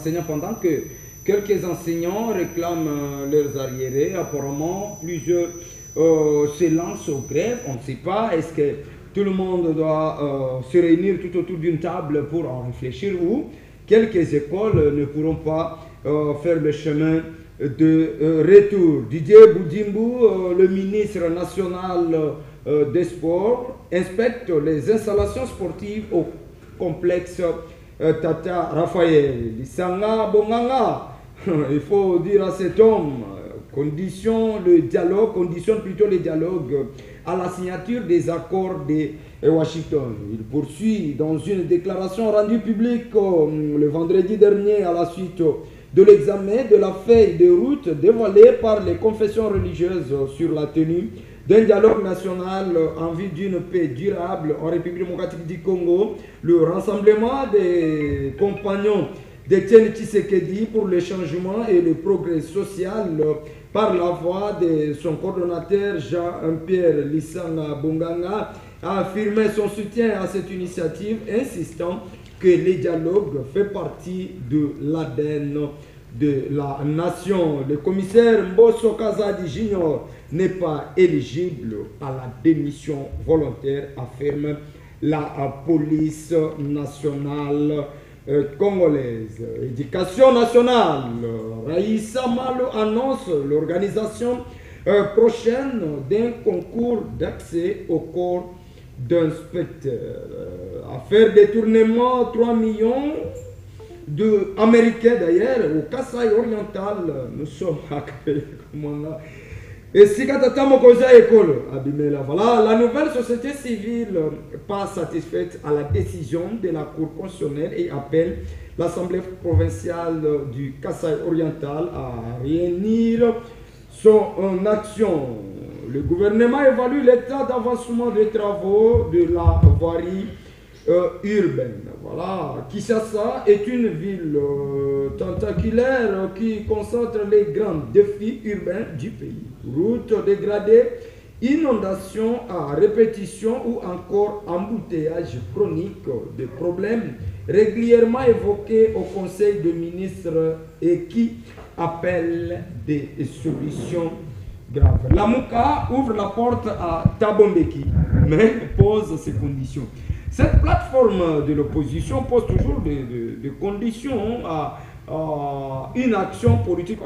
enseignants pendant que quelques enseignants réclament leurs arriérés. Apparemment, plusieurs se lancent aux grèves. On ne sait pas, est-ce que tout le monde doit se réunir tout autour d'une table pour en réfléchir ou quelques écoles ne pourront pas faire le chemin de retour. Didier Boudimbu, le ministre national des sports, inspecte les installations sportives au complexe Tata Raphaël. Lisanga Bonganga, il faut dire à cet homme, conditionne plutôt le dialogue à la signature des accords de Washington. Il poursuit dans une déclaration rendue publique le vendredi dernier à la suite de l'examen de la feuille de route dévoilée par les confessions religieuses sur la tenue d'un dialogue national en vue d'une paix durable en République démocratique du Congo, le rassemblement des compagnons d'Étienne Tshisekedi pour le changement et le progrès social par la voix de son coordonnateur Jean-Pierre Lisanga Bonganga a affirmé son soutien à cette initiative, insistant que le dialogue fait partie de l'ADN de la nation. Le commissaire Mbosso Kazadi Junior n'est pas éligible à la démission volontaire, affirme la police nationale congolaise. Éducation nationale, Raïssa Malo annonce l'organisation prochaine d'un concours d'accès au corps d'inspecteur. Affaire détournement 3 millions d'Américains d'ailleurs au Kasaï oriental. Nous sommes à et si voilà, la nouvelle société civile pas satisfaite à la décision de la Cour constitutionnelle et appelle l'Assemblée provinciale du Kasaï oriental à réunir son action. Le gouvernement évalue l'état d'avancement des travaux de la voirie urbaine. Voilà, Kinshasa est une ville tentaculaire qui concentre les grands défis urbains du pays. Routes dégradées, inondations à répétition ou encore embouteillage chronique, des problèmes régulièrement évoqués au Conseil des ministres et qui appellent des solutions graves. La Mouka ouvre la porte à Tabombeki, mais pose ses conditions. Cette plateforme de l'opposition pose toujours des conditions à une action politique.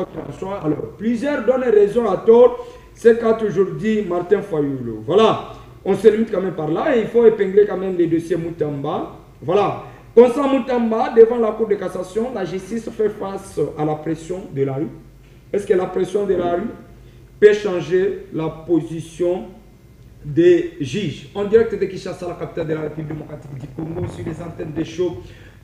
Alors, plusieurs donnent raison à tort, c'est qu'a toujours dit Martin Fayulu. Voilà, on se limite quand même par là et il faut épingler quand même les dossiers Moutamba. Voilà, Constant Moutamba, devant la Cour de cassation, la justice fait face à la pression de la rue. Est-ce que la pression de la rue peut changer la position des juges? En direct de Kinshasa, la capitale de la République démocratique du Congo, sur les antennes de show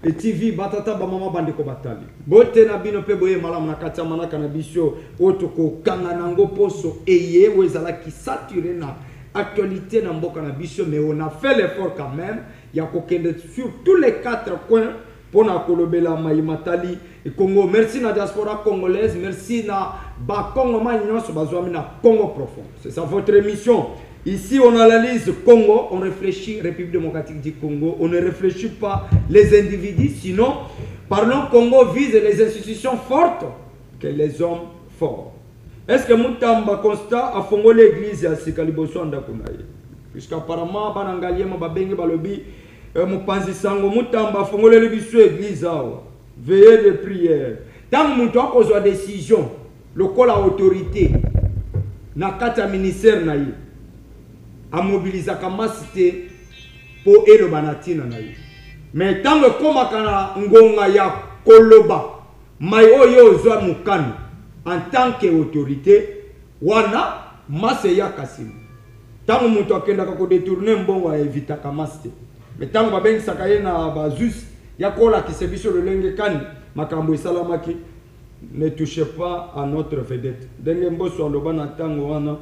et TV Batata Bamama Bandeko Batali. Bote na bino pe boye malam na katia manaka na bisho otoko kanga nango poso eye wezala qui saturé na actualité na mboka na bisho, mais on a fait l'effort quand même. Il y a kokende sur tous les 4 coins pour na kolobela maimatali et Congo. Merci na diaspora congolaise, merci na ba Congo nyonso bazwami na Congo profond. C'est ça votre émission. Ici, on analyse Congo, on réfléchit République démocratique du Congo, on ne réfléchit pas les individus, sinon, parlons Congo vise les institutions fortes que les hommes forts. Est-ce que Moutamba constat a fondé l'église à Sikaliboso Andakunaye? Puisqu'apparemment, Banangaliema Babengi Balobi, Moupanzi Sango, Moutamba a fondé l'église à veillée de prière. Tant que Moutou a causé décision, le col à autorité, na kata ministère naïe. À mobiliser capacité pour aider banatina na ye. Mais tant que comme kana ngonga ya koloba mai oyo zo mukani en tant que autorité wana mase ya kasimu. Tant que mutu akenda ko détourner mbongo a éviter kamasti. Mais tant que babengi sakaye na bazus ya kola ki se biso le lenge kani makambo salamaki, ne touchez pas à notre vedette. Denge mboso aloba na tango wana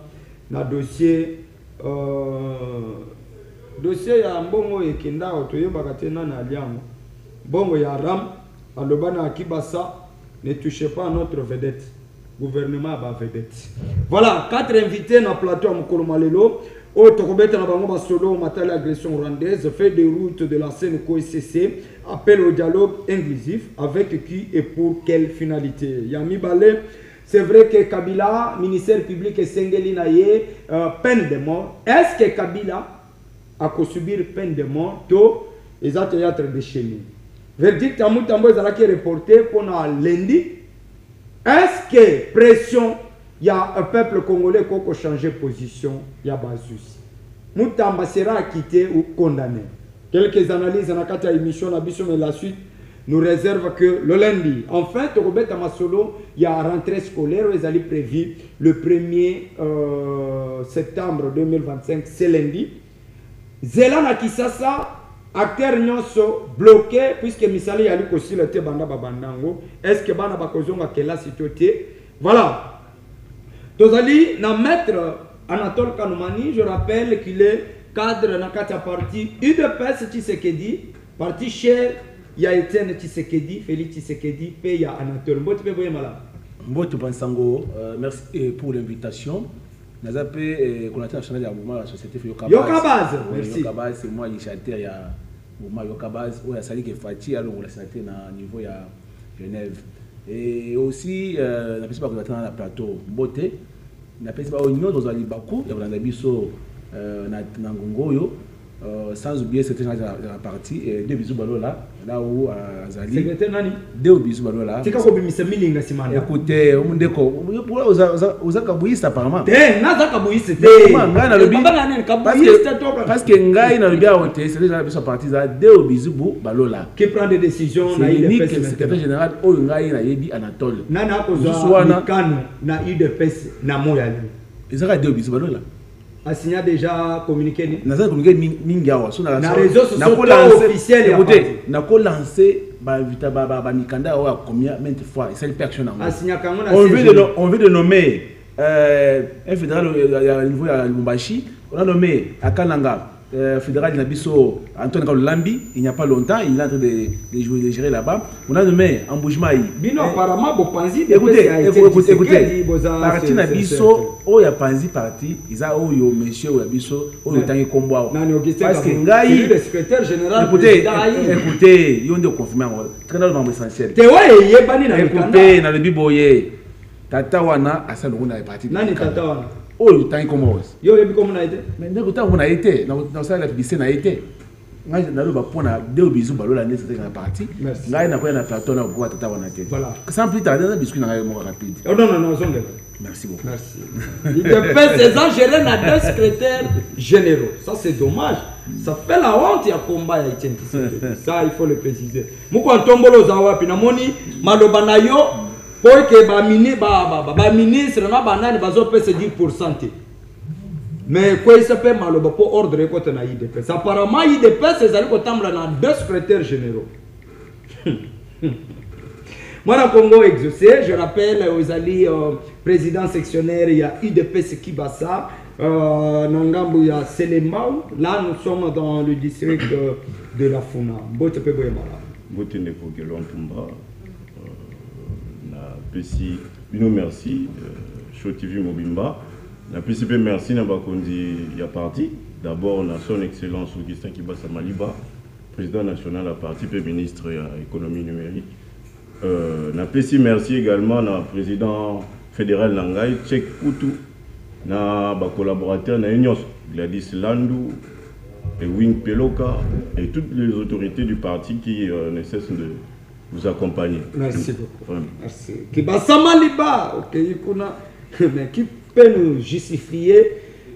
na dossier dossier ya mbongo ekenda otoyebaka tena na liango mbongo ya ram alobana akibasa, ne touchez pas à notre vedette, gouvernement ba vedette. Voilà, 4 invités na plateau à Mokolo Malelo. Otokobeta na bango basolo matin l'agression rwandaise, fait de route de la scène COICC, appel au dialogue inclusif avec qui et pour quelle finalité. Yami Balé, c'est vrai que Kabila, ministère public et Sengeli Naye, peine de mort. Est-ce que Kabila a subir peine de mort? To, ils ont théâtre de chez nous. Verdict Amoutambo est reporté pour lundi. Est-ce que pression? Il y a un peuple congolais qui a changé de position, il y a pas de souci. Moutamba sera acquitté ou condamné. Quelques analyses dans la émission, mais la suite nous réserve que le lundi. Enfin, Tokobet Masolo, il y a rentrée scolaire, ils allaient prévu le 1er septembre 2025, c'est lundi. Zelana Kisasa, acteur nyonso bloqué, puisque Misali Yali Kosi le Tebanda Babandango. Est-ce que Bana Bakozonga Kela Sitote? Voilà. Tozali, na maître Anatole Kanoumani, je rappelle qu'il est cadre dans la partie UDPS Tshisekedi, parti cher, il y a Etienne Tshisekedi, Félix Tshisekedi, puis il y a Anatole. Mbote Pansango, merci pour l'invitation. Nous avons fait qu'on a national du mouvement de la société Yokabaz. Merci. Yokabaz, c'est moi qui chantais il y a mouvement Yokabaz, où il y a Sali qui est fatigué, alors on l'a chanté au niveau de Genève. Et aussi, on a fait qu'on attend dans le plateau Mbote. On a fait qu'on a dans les Bakou, il y a un abisso dans Ngongoyo, sans oublier cette la partie, deux bisous balola, là où Azali. Secrétaire Nani? Deux bisous balola. C'est quand vous avez simana. Écoutez, on dit qu'on vous a kabouiste apparemment. Naza kabouiste. Parce que Ngai n'a bien ôté, c'est déjà la partie là, deux bisous balola. Qui prend des décisions? C'est unique, le secrétaire général, au Ngai n'a yebi Anatole. Nana Koza, Nikano, na UDPS, na Moyali. Ils ont deux bisous balola. Assigna déjà communiqué. Nous avons communiqué Mingawa sur la réseau officiel. Écoutez, nous avons lancé Mikanda combien maintes fois. C'est une personne. On veut de nommer un fédéral au niveau de Lubumbashi. On a nommé à Kananga fédéral de Nabiso Antoine Kaloulambi. Il n'y a pas longtemps, il est en train de gérer là-bas. On a nommé Amboujimaï. Bino apparemment Bopanzi. Écoutez, parti Nabiso, oh ya Panzi parti, ils ont eu monsieur Nabiso, oh le temps combat. Parce que Ngai, le secrétaire général. Écoutez, ils ont dû confirmer très dans essentiel. Écoutez, dans le biboye, Tatawana a ça le monde est parti. Nani Tatawana. Oh, le temps commence. Yo, comment on a été? Mais le temps on a été, dans ça la publicité n'a été. Moi, je n'ai pas pour deux bisous, la nécessité dans la partie. Là, il n'a pas un plateau, on a beaucoup à Tatawana. Voilà. Sans plus tarder, on a biscuit dans un moment rapide. Oh non, non, non, merci beaucoup. Merci. Il fait ses ans gérer dans deux secrétaires généraux. Ça, c'est dommage. Ça fait la honte, il y a combat, il y a Etienne. Ça, il faut le préciser. Moi, quand on tombe aux awa, puis namoni, malobanayo. Pour que les ministres se 10%. Mais quoi il s'appelle mal pour ordre côté na IDPS. Apparemment IDPS c'est allé côté dans deux secrétaires généraux. Moi dans Congo exaucé, je rappelle aux alliés président sectionnaire il y a IDPS Kibasa, Nangambu il y a Selembao. Là nous sommes dans le district de la Funa. Bote pe boyemala. Bote ne ko ke lontumba. Pesi, bino merci, Show TV Mobimba. La PCP merci n'a pas conduit y a parti. D'abord, na son excellence Augustin Kibasa Maliba, président national à parti, puis ministre de l'économie numérique. Na PCP merci également na président fédéral Nangai, Tchek Poutou, na ba collaborateur na Union, Gladys Landou, et Wing Peloka, et toutes les autorités du parti qui ne cessent de vous accompagner. Merci beaucoup. Merci. Kibasa Maliba, ok, mais qui peut nous justifier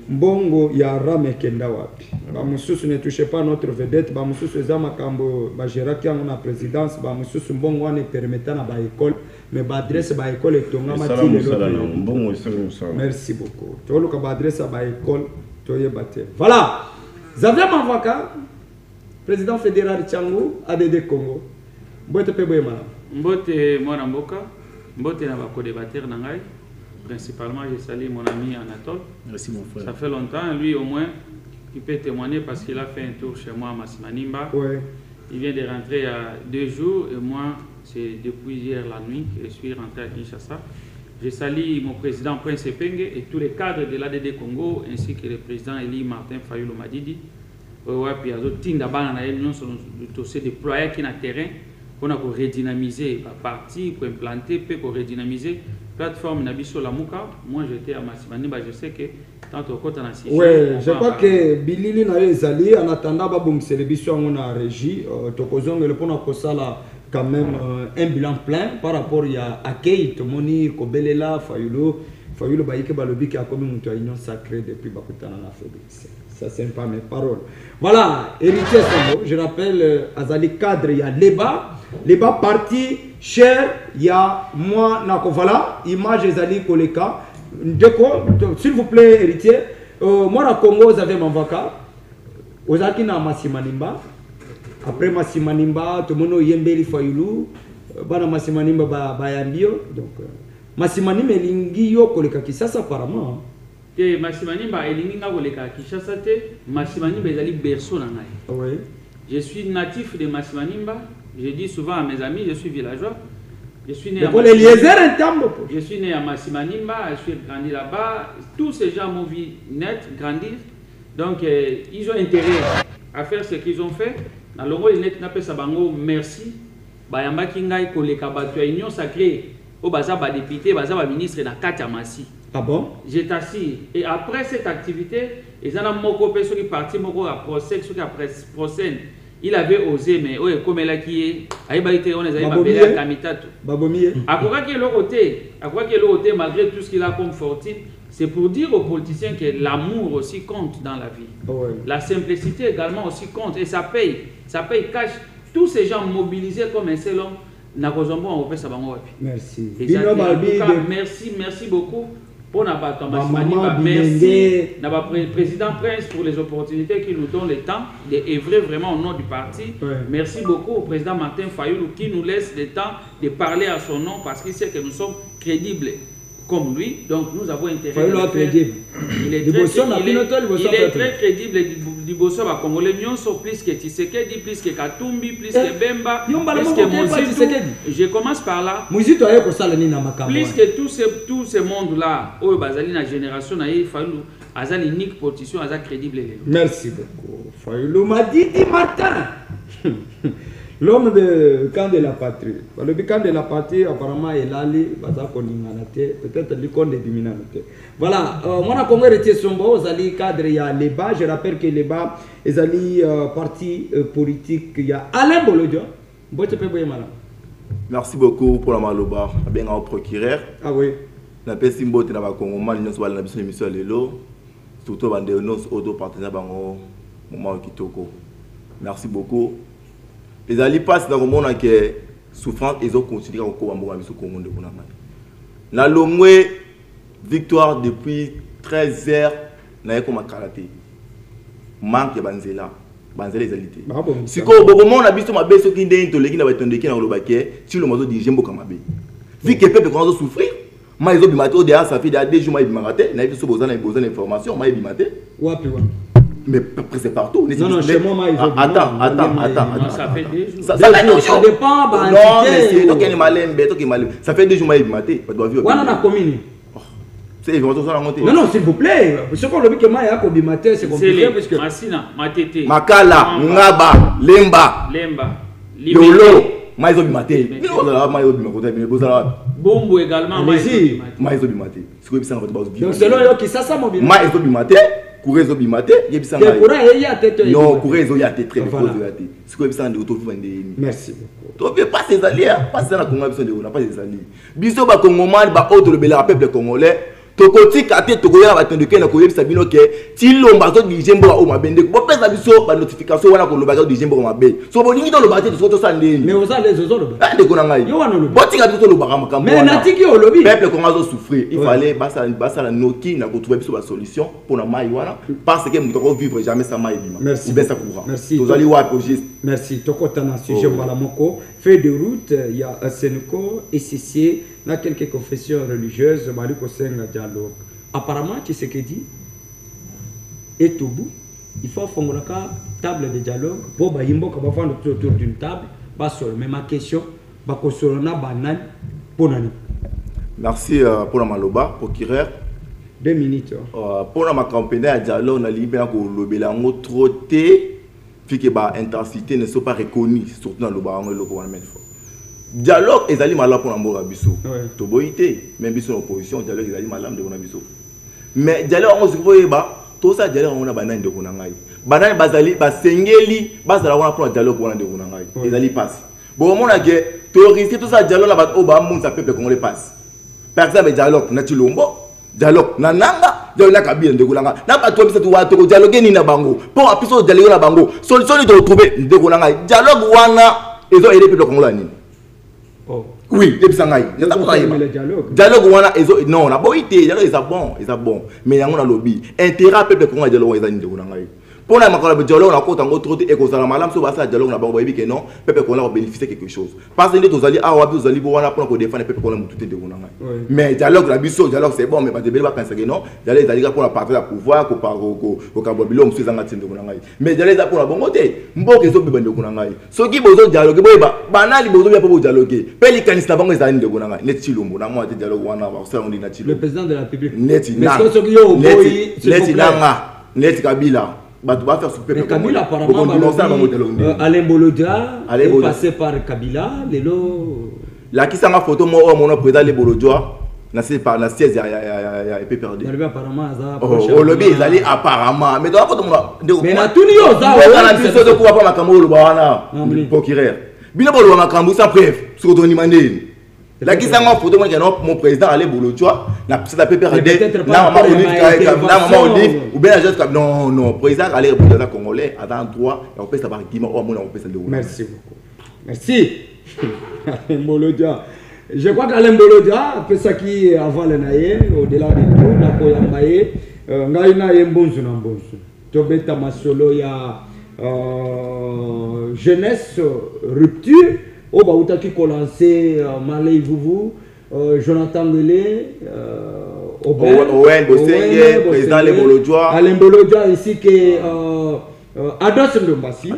Mbongo ya rame kenda wapi? Bamususu ne touchez pas notre vedette, bamususu zama kambo bajeraki yango na présidence, bamususu Mbongo wane permettant na ba école, mais ba adresse ba école etonga matile Mbongo ça. Merci beaucoup. Tolo ka ba adresse ba école toye baté. Voilà. Xavier Mavaka, président fédéral Tchangu, ADD Congo. Mbote pe boye mala. Mbote mwana mboka, mbote na ba co-débatteur na ngai. Principalement, je salue mon ami Anatole. Merci mon frère. Ça fait longtemps, lui au moins, il peut témoigner parce qu'il a fait un tour chez moi à Massimanimba. Ouais. Il vient de rentrer il y a 2 jours et moi, c'est depuis hier la nuit que je suis rentré à Kinshasa. Je salue mon président Prince Epenge et tous les cadres de l'ADD Congo, ainsi que le président Eli Martin Fayulu Madidi. Puis il y a des dossiers déployés qui sont sur le terrain pour redynamiser la partie, pour implanter, pour redynamiser la plateforme Nabiso Lamuka. Moi j'étais à Massimani, je sais que tant au côté de la oui, je crois que Bilili n'a pas en attendant que les biso en a régi, Tokozong le pona kosala quand même un bilan plein par rapport à Akei, Tomoni, Kobelela, Fayulu Baïke Balobi qui a commis une union sacrée depuis Bakutana la Félix. Ça c'est pas mes paroles. Voilà, héritier Sambo, je rappelle Azali cadre, il y a Leba parti, cher, il y a moi, voilà, image Azali Koleka. S'il vous plaît, héritier, moi, à Congo, vous avez mon vaca. Vous avez Massimanimba. Après Massimanimba, tout le monde Yembeli Fayulu. Bana Massimanimba Bayambio. Donc, Massimanimba et Lingio Koleka Kisasa apparemment. Que Massimanimba et Linga Koleka Kisasa, Massimanimba est allé berceau. Oui. Je suis natif de Massimanimba. Je dis souvent à mes amis, je suis villageois. Je suis né à Massimanimba, je suis grandi là-bas. Tous ces gens m'ont vu naître, grandir. Donc, ils ont intérêt à faire ce qu'ils ont fait. Dans le rôle, ils n'ont pas merci. Bayamba Kingai, Koleka Batu, Union Sacrée, au Baza, député, Baza, ministre, dans Katiamassi. Ah bon? J'ai assis. Et après cette activité, ils ont moko personne qui parti, moko à procès, ceux qui après procès. Il avait osé, mais comme elle a qui est, on les a appelés à Kamitatu. À quoi qu'il est le côté, malgré tout ce qu'il a comme fortune, c'est pour dire aux politiciens que l'amour aussi compte dans la vie. Ouais. La simplicité également aussi compte et ça paye cash. Tous ces gens mobilisés comme un seul homme, merci. Merci beaucoup. Merci président Prince pour les opportunités qu'il nous donne le temps d'œuvrer vraiment au nom du parti. Ouais. Merci beaucoup au président Martin Fayulu qui nous laisse le temps de parler à son nom parce qu'il sait que nous sommes crédibles comme lui. Donc nous avons intérêt à crédible. Il est très crédible du Bossova Congolais. Nous sommes plus que Tshisekedi, plus que Katumbi, plus que Bemba, plus que Mozitu. Je commence par là. Plus que tous ces mondes-là, où Bazali la génération a fallu à l'unique position, à crédible. Merci beaucoup. Fayulu m'a dit Martin. L'homme de camp de la patrie. Le camp de la patrie, apparemment, est là, peut-être l'icône de Biminanate. Voilà, moi, je suis héritier Sombo, Zali cadre, il y a Leba. Je rappelle que Leba est Zali parti politique. Il y a Alain Bolodio. Merci beaucoup pour la maloba. Bien au procureur. Ah oui. La paix symbole de la Congo, nous sommes dans l'émission Lelo. Surtout dans nos autres partenaires dans le moment Kitoko. Merci beaucoup. Les alliés passent dans le monde qui est souffrance et ils ont continué à Congo. La longue victoire depuis 13 heures, n'a comme un karaté. Manque de Banzela. Banzela les alités. Si on a vu ma baisse qui est intolérée, qui n'a pas si le mozo dit j'aime beaucoup ma baisse. Vu que les peuples commencent à souffrir, mais ils ont bimaté au dehors, ça fait des jours, ils ont bimaté, ils ont besoin d'informations, ils ont bimaté. Mais c'est partout. Non, chez moi, ils ont attends. Ça fait des jours. Ça dépend. Non, ça fait des jours, ils ont bimaté. Non, s'il vous plaît. Ce qu'on a vu que moi, c'est compliqué. Masina, Matete. Makala, Ngaba, Lemba. Yolo. Maïzo Bimaté. Bombo également. Maïzo Bimaté. Donc, selon eux, qui ça, mon Maïzo Bimaté. Kurezo Bimaté. Non, Kurezo Yate très bien. Merci beaucoup. Tu ne pas ces alliés. Pas ça, la Congo, on n'a pas des alliés. Bisous, bah, Congolais, bah, autre le bel peuple congolais. Tokoti kate tokoya batendo ke na koyebisa bino ke tilomba to dijembo o mabende bo pesa biso ba notification wana ko loba to dijembo mabe so bolingi to loba te to sande mais oza les ozolo ba de kona ngai yo wana lobi botinga to loba ka makambo mais natiki o lobi peuple ko ngazo souffrir il fallait basa la noki na ko trouver biso ba solution pour na mai wana parce que muto ko vivre jamais sans mai bima merci besa courant merci to zali wa projet merci tokota na sujet bala moko fait de route il y a Senko et Cicier na quelques confessions religieuses Maliko Senga dialogue. Apparemment, tu sais ce qu'il dit. Et tout bout, il faut faire une table de dialogue. Pour que nous fassions autour d'une table. Mais ma question, c'est que nous banane pour nous. Merci pour la maloba, procureur. 2 minutes. Pour la campagne à dialogue, on a libéré le bélango trop té, puis que l'intensité ne soit pas reconnue, surtout dans le baron et le gouvernement. Dialogue, ils allaient mal pour l'ambour à Bissau. Toboïté, même Bissau en opposition, dialogue, ils allaient mal de Bissau. Mais dialogue, on se voit, tout ça, dialogue, on a banane de Konangai. Banane, basali, basengeli, basala, on a pour le dialogue, on a de Konangai. Ils allaient passer. Bon, on a que, terroriste, tout ça, dialogue, là-bas, au bas, on s'appelle qu'on les passe. Par exemple, dialogue, Natilombo, dialogue, Nananga, dialogue, Kabila, de Konanga. N'a pas toi, tu dialogue, ni na bango. Pour un piso, dialogue, la bango. Solution de retrouver, de Konangai. Dialogue, wana, ils ont aidé le Congolais. Oui, depuis ça, dialogue, wana, non, la bonne idée, dialogue, ils sont bons, mais il y a un lobby. Intérêt, peuple, Congolais, dialogue, ils ont de Konangai. Pour la dialogue, on a compte en trop et qu'on s'en a mal, sur ça, dialogue, on a bon, que non, peuple, qu'on a bénéficié quelque chose. Parce que nous allons, vous allez voir, pour défendre le peuple, qu'on a tout de Konangai. Mais dialogue, la biseau, dialogue, c'est bon, mais pas de belles vacances, non, dialogue, ils allaient pour la partie de pouvoir, au Kabobilo, on se fait un de Konangai. Mais dialogue, pour la bonne côté, mbok ils ont besoin de Konangai. Ceux qui besoin de dialogue, banal, ils ont besoin de dialoguer. Pelicanis, la banque, ils allaient de Konangai. Netilombo, na moi, dialogue, le président de la République. Net Kabila. Bah, tu vas faire mais Kabila apparemment Alain Bolodja est passé par Kabila là qui s'en a photo moi mon président les Bolodja na c'est par la siège ya et perdu apparemment au lobby ils allaient apparemment mais dans photo mais na tout yo ça on a biso de quoi pas makambo lo bana procureur bino bolo makambo sans preuve sur ton imandé là qui s'en a photo moi mon président Alain Bolodja na c'est la PPRD na maman Olive ou bien juste non non président Alain Bolodja congolais avant droit et on peut savoir qui m'a au moins on peut se dérouler. Merci beaucoup. Merci. Alain Bolodja. Je crois qu'Alain Bolodja peut ça qui avant le naïe au-delà de tout na koyambaye ngai na yembonzu na mbonzu. Tobeta masolo ya jeunesse rupture au baouta qui commençait Malay Vuvu Jonathan Ngele Owen Bosenge président Les Bolodja Alain Bolodja ici que Ados Ndombasi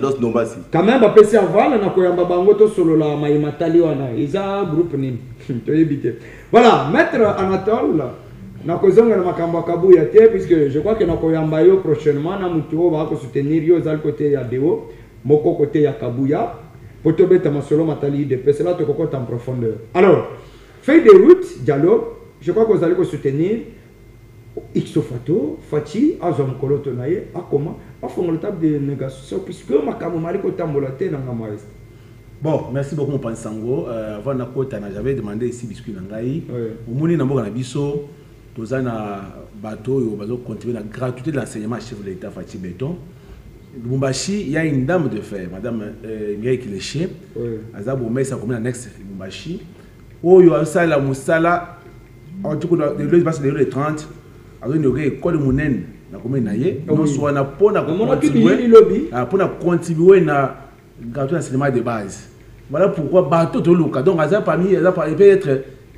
quand même ba pesi avala na koyamba bango to solo la maimatali wana iza groupe ni to yebite voilà maître Anatole na kozonga na makambo kabuya te puisque je crois que na koyamba yo prochainement na mutuo ba ko soutenir yo zal côté ya Deo moko côté ya Kabuya pour te mettre ma solo matali de c'est là te cocotte en profondeur. Alors feuille de route dialogue je crois que vous allez soutenir Ixofato Fati Azom Koloto naye a comment a fond le table de négociation puisque makambo maliko tambola te na ngamaïs. Bon, merci beaucoup mon Pansango. Avant na kota na j'avais demandé ici biscuit na ngai. Omoni na mboka na biso tozana bateau yo bazo continuer la gratuité de l'enseignement chef de l'État Fati Béton. Lubumbashi, il y a une dame de fer, madame Mireille Kileché, Azabo Mesa comme annexe Lubumbashi. Oh, il y a ça la Moussala, en tout cas, de passe de 30, alors il y a une école Mounen, la commune Naye, nous sommes na pour contribuer na gratuit enseignement de base. Voilà pourquoi bateau de Luka. Donc, Azab parmi, il peut être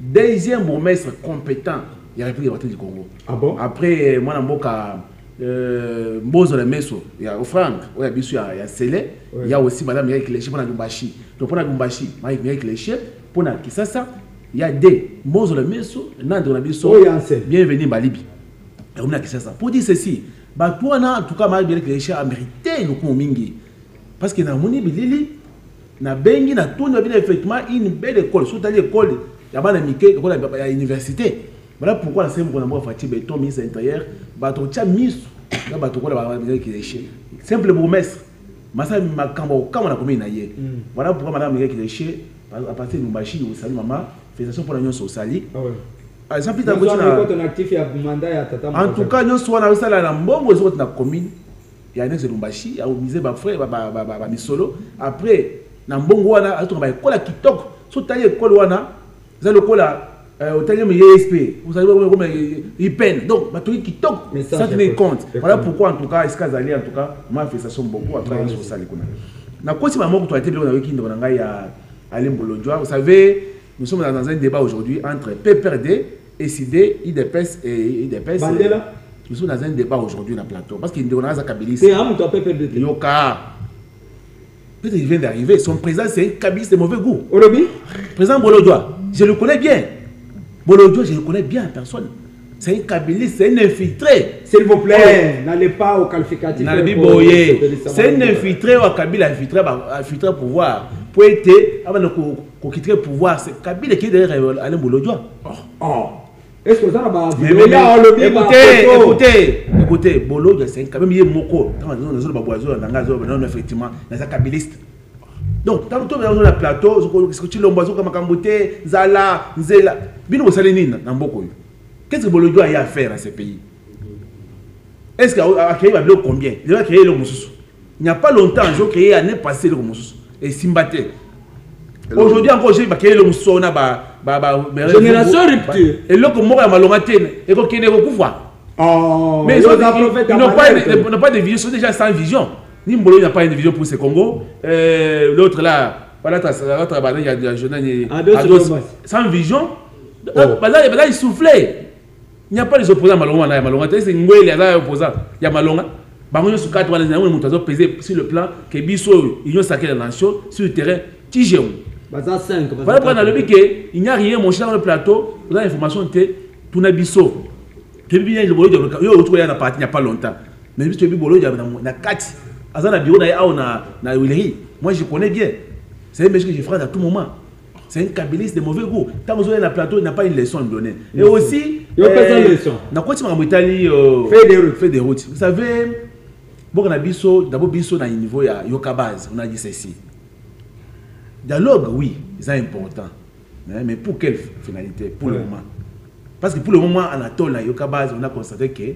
deuxième bourgmestre compétent, il y a la République du Congo. Ah bon? Après, moi, je suis Mbozo le Meso, il y a Franck, il y a Bissou, il y a Sélé, il y a aussi Madame Mireille Kileché pour la Lumbashi. Donc pour la Lumbashi, Mireille Kileché, pour la Kisasa, il y a des Mbozo le Meso, Nando la Bissou, bienvenue Balibi. Et on a Kisasa. Pour dire ceci, pour en tout cas, Mireille Kileché a mérité le coup mingi. Parce que dans mon Bilili, na bengi na tout na bien effectivement une belle école, surtout l'école, il y a pas Mickey, l'école à l'université. Voilà pourquoi la SEM qu'on a Fati Béton, ministre intérieur, bateau tcha mis, là bateau qu'on a qui est simple bourgmestre. Massa Makambo, comme on a commis naïe. Voilà pourquoi madame Mireille qui est chez, à partir de Lumbashi, au salut maman, félicitations pour l'union sociale. En tout cas, nous sommes dans la bombe aux autres na commune. Il y a un ex de Lumbashi, il y a misé ba frère, ba misolo. Après, na mbongo wana, à tout ba école qui toque, sur taille école wana, ça le cola. Au talion mais ISP, vous savez comment il peine. Donc, qui toque, ça tenait compte. Voilà pourquoi en tout cas, Escazali en tout cas, m'a fait ça beaucoup à travers sur ça. Na quoi si maman tu as été bien avec qui dans Alain Bolodja, vous savez, nous sommes dans un débat aujourd'hui entre PPRD, SID, IDPS et IDPS. Nous sommes dans un débat aujourd'hui dans le plateau parce qu'il y a un Kabilis. C'est un PPRD. Yoka. Peut-être qu'il vient d'arriver. Son président, c'est un Kabilis de mauvais goût. Orobi? Président Bolodja, je le connais bien. Bolodio, je le connais bien en personne. C'est un kabiliste, c'est un infiltré. S'il vous plaît, n'allez pas au qualificatif. C'est un infiltré au Kabila, infiltré pouvoir. Pour être, avant de quitter le pouvoir, c'est Kabila qui est derrière Alain Bolodio. Est-ce que ça va écoutez, Bolodio, c'est quand même Moko. Non, effectivement, c'est un kabiliste. Donc, tant que tu es dans le plateau, tu l'as comme Kambote, Zala, Nzela, Bino Salenine, dans beaucoup. Qu'est-ce que Bolodio a à faire dans ce pays? Est-ce qu'il a créé combien? Il a créé le Moussous. Il n'y a pas longtemps, ils ont créé l'année passée le Moussous. Et Simbaté. Aujourd'hui encore, j'ai créé le Moussous. Génération rupture. Et là, comme moi, je suis et qu'on est au pouvoir. Mais ils n'ont pas de vision, ils sont déjà sans vision. Ni Mbolo n'a pas une vision pour ce Congo. L'autre là, il y a des jeunes sans vision. Là, il soufflait. Il n'y a pas les opposants à Malonga. C'est Ngoué, il y a des opposants. Il y a Malonga. Bango sur 4 ans, les gens pesé sur le plan que Bisso, ils ont saqué la nation sur le terrain. Tigéon. Voilà pourquoi on a le biquet. Il n'y a rien, mon cher, dans le plateau. Vous avez l'information que tout n'a Bisso. Que bien le bolo, il y a parti il n'y a pas longtemps. Mais Bisso, il y a 4. Azan a bureau, na Willery. Moi, je connais bien. C'est un monsieur que je frappe à tout moment. C'est un kabiliste de mauvais goût. Tant que vous êtes dans le plateau, il n'a pas une leçon à donner. Et aussi, il n'y a pas une leçon. Dans quoi tu m'as dit, fait des routes. Vous savez, bon, on a d'abord Bisso dans le niveau de Yokabaz. On a dit ceci. Dialogue, oui, c'est important. Mais pour quelle finalité? Pour le moment. Parce que pour le moment, en Anatole, à Yokabaz, on a constaté que le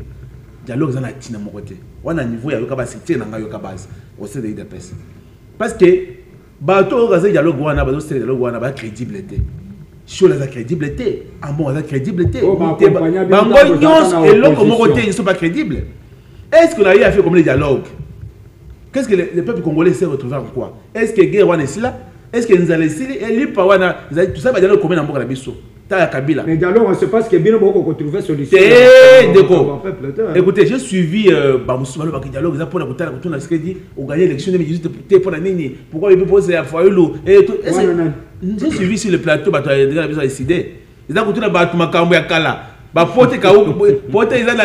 dialogue est dans mon côté. On a un niveau de Yokabaz, c'est dans Yokabaz, au sein de l'IDPS. Parce que, bateau le dialogue wana bateau c'est dialogue wana ba crédibilité sur la crédibilité en bon la crédibilité bango nyos et l'autre mon côté ils sont pas crédibles. Est-ce que la a fait comme les dialogues? Qu'est-ce que le peuple congolais s'est retrouvé en quoi? Est-ce que guerre wana ici là? Est-ce que nous allons ici et lui pas wana tout ça va dialogue combien dans la biso ta Kabila mais dialogue on se passe que bien beaucoup qu'on trouver solution. Écoutez, j'ai suivi Bamoussoumalo parce que dialogue ça pour la côté on a ce que dit on gagne l'élection 2018 pour la nini pourquoi il peut poser à Foyolo et tout j'ai suivi sur le plateau bah tu as déjà décidé ils ont continué à battre makambo ya kala ba pote kaou pote ils ont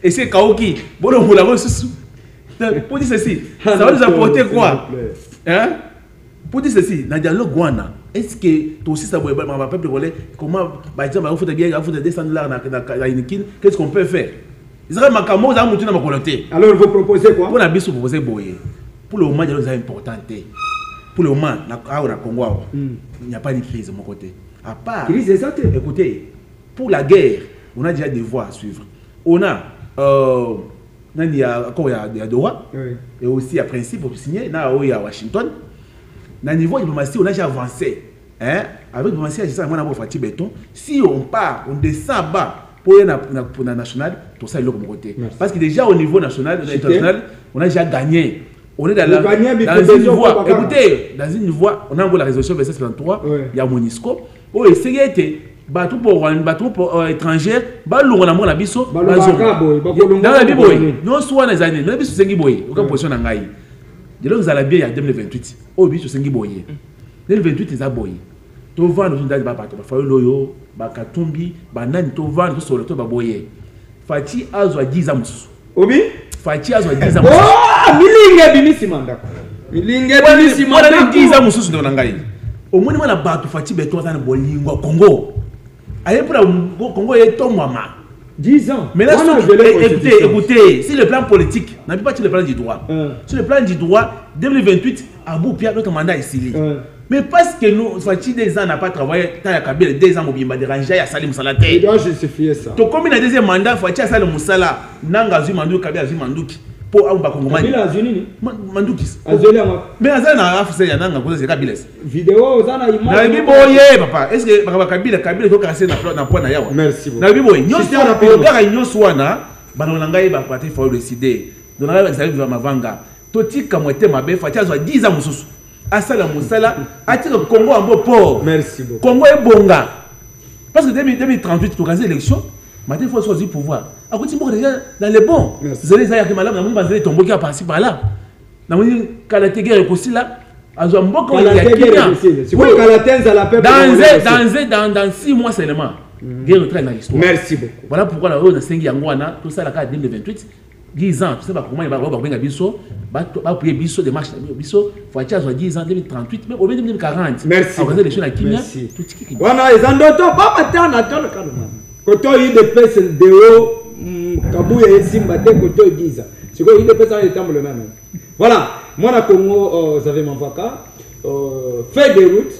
essayé kaoki bon on la ressource pour dire ceci ça va nous apporter quoi hein pour dire ceci dans dialogue wana est-ce que toi aussi ça va ma peuple congolais comment par exemple il faut bien il faut descendre là na Inikin qu'est-ce qu'on peut faire Israël makambo za mutu na makolonté alors vous proposez quoi pour la biso proposer boyer pour le moment dialogue c'est important pour le moment na Congo il n'y a pas de crise de mon côté à part crise exacte écoutez pour la guerre on a déjà des voies à suivre on a il y a encore il y a Doha et aussi à principe pour signer na il y a Washington. Dans le niveau de diplomatie, on a déjà avancé. Hein? Avec la diplomatie, si on part, on descend bas pour la nationale, tout ça est là comme côté. Parce que déjà au niveau national, international, on a déjà gagné. On est dans une voie. Écoutez, dans une voie, on a la résolution 2773, il y a Monisco. Oh, et c'est été bateau pour étrangers, on a la biso, dans la Bible, non soit les années, non biso c'est boy, aucune position en gaï. De là, vous allez bien en 2028. Oh, oui, c'est un boyer. 2028, ils ont boyé. Tu vas voir, nous avons dit, il loyo, Katumbi, Banan, tu vas voir, sur le toit, boyer. Fati Azo a 10 ans. Obi Fati Azo a 10 ans. Oh, Milinga Binissima, d'accord. Milinga Binissima, 10 ans, sous le Nangaï. Au moins, on a battu Fati Beto dans le Bolingo, Congo. Allez pour le Congo, il est ton maman. 10 ans. Mais là, écoutez, si le plan politique, n'a pas sur le plan du droit. Sur le plan du droit, 2028, Abou Pierre, notre mandat est scellé. Mais parce que nous, Fati des ans n'a pas travaillé, Taya Kabila, 2 ans, Mobimba dérangé à Salim Salate. Il doit justifier ça. Donc, comme il a un deuxième mandat, Fati a Salim Moussala, Nanga Zumandou, Kabila Zumandouki. Pour Abou Kongomani. Kabila Zunini Mandouki. Mais Azana a fait ça, Nanga, c'est Kabila. Vidéo, Zana, image. Nabi Boye, papa. Est-ce que Kabila doit casser dans le point d'ailleurs? Merci beaucoup. Nabi Boye, nous sommes Nyoswana, Banonangaï va partir, il faut décider. Dans la règle, ça va Mavanga. Toti Kamote Mabe, Fati a 10 ans, Moussous. Asala Moussala, attire le Congo en beau port. Merci beaucoup. Congo est bonga. Parce que 2038, tu as gagné l'élection, maintenant il faut choisir le pouvoir. À côté, tu déjà dans les bons. Vous allez dire que madame, nous allons tomber par-ci par-là. Nous allons dire que la guerre est aussi là. Dans 6 mois seulement. Merci beaucoup. Voilà pourquoi on a 5 ans, tout ça, la carte 2028, 10 ans, tu sais pas comment il va avoir un biso, va payer biso, des marches, biso, faut acheter 10 ans, 2038, mais au moins 2040. Merci. Merci. Voilà, les andoto, pas matin, attends le calme. Quand il dépêche de haut, Kabouya et Simbate, quand il dit ça. C'est quoi, il dépêche dans les temps le même. Voilà, moi, la Congo, vous avez mon vaca, fait des routes,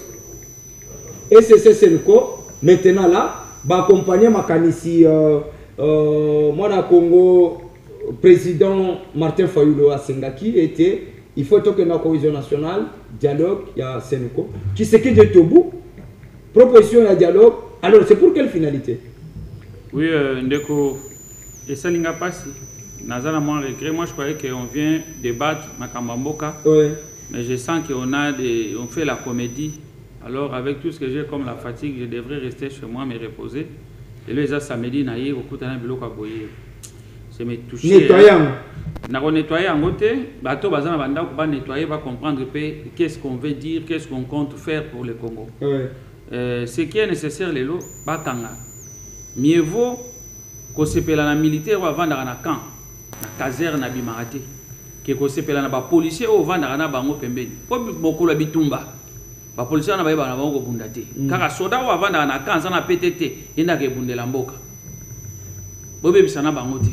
et c'est le co, maintenant là, va accompagner ma canici, moi, la Congo, président Martin Fayulu à Sengaki était, il faut que la cohésion nationale, dialogue, il y a Sénéco, qui se quitte de Tobu, proposition et dialogue. Alors, c'est pour quelle finalité? Oui, Ndeko, et ça n'a pas si. Nazana, moi, regret, moi je croyais qu'on vient débattre Makambamboka, oui. Mais je sens on fait la comédie. Alors, avec tout ce que j'ai comme la fatigue, je devrais rester chez moi, me reposer. Et là, ça samedi, naïe, au coup d'un biloko à boyer. C'est me toucher. Nettoyant. N'a nettoyer en côté, bateau bazana banda va nettoyer, va comprendre qu'est-ce qu'on veut dire, qu'est-ce qu'on compte faire pour le Congo. Oui. Ce qui est nécessaire, les lots, batanga. Mieux vaut qu'on se pèle la militaire ou avant dans un camp, la caserne na bimarate, que qu'on se pèle na ba policier ou avant dans un bango pembeni. Pour beaucoup la bitumba, ba policier na ba yeba na bango bundate. Car soda ou avant dans un camp, ça na PTT, il n'a que bundela mboka. Bobe bisana bangote.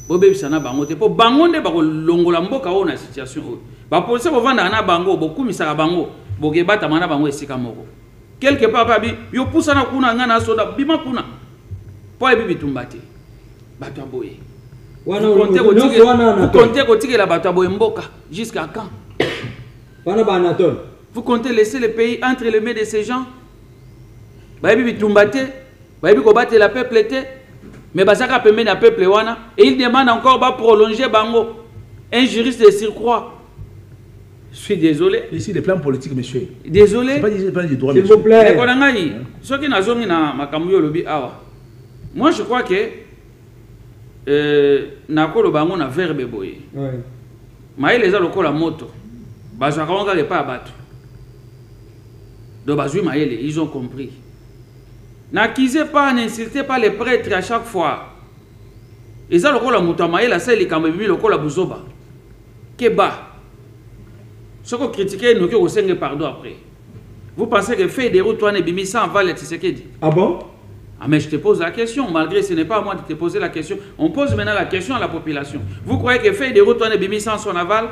Bobe bisana bangote. Pour bangonde ba ko longola mboka o na situation o. Ba policier ou avant dans un bango, beaucoup misaka bango, boge bata mana bango esika moko. Quelque part, yo poussa na kuna ngana soda bima kuna. Pour ebi bitumbate. Bato aboye. Vous comptez que la bato aboye mboka jusqu'à quand? Vous comptez laisser le pays entre les mains de ces gens? Ba ebi bitumbate, ba ebi ko battre la peuple était, mais basaka pembe na peuple wana et il demande encore ba prolonger bango. Un juriste de surcroît. Je suis désolé. Ici, des plans politiques, monsieur. Désolé. C'est pas des plans du droit, s'il vous plaît. Moi, je crois que nakolo bango na verbe boye. Oui. Mais les gens la moto. Bazaka on pas abattu. Donc bazui maïle, ils ont compris. N'accusez pas, n'insultez pas les prêtres à chaque fois. Ils ont la moto maïle, c'est les kambebi le la buzoba. Keba. Ce que vous critiquez, nous qui pardon après. Vous pensez que fait des routes, toi, n'est sans valer Tshisekedi? Ah bon? Ah, mais je te pose la question, malgré ce n'est pas à moi de te poser la question. On pose maintenant la question à la population. Vous croyez que fait des routes, toi, n'est sans son aval?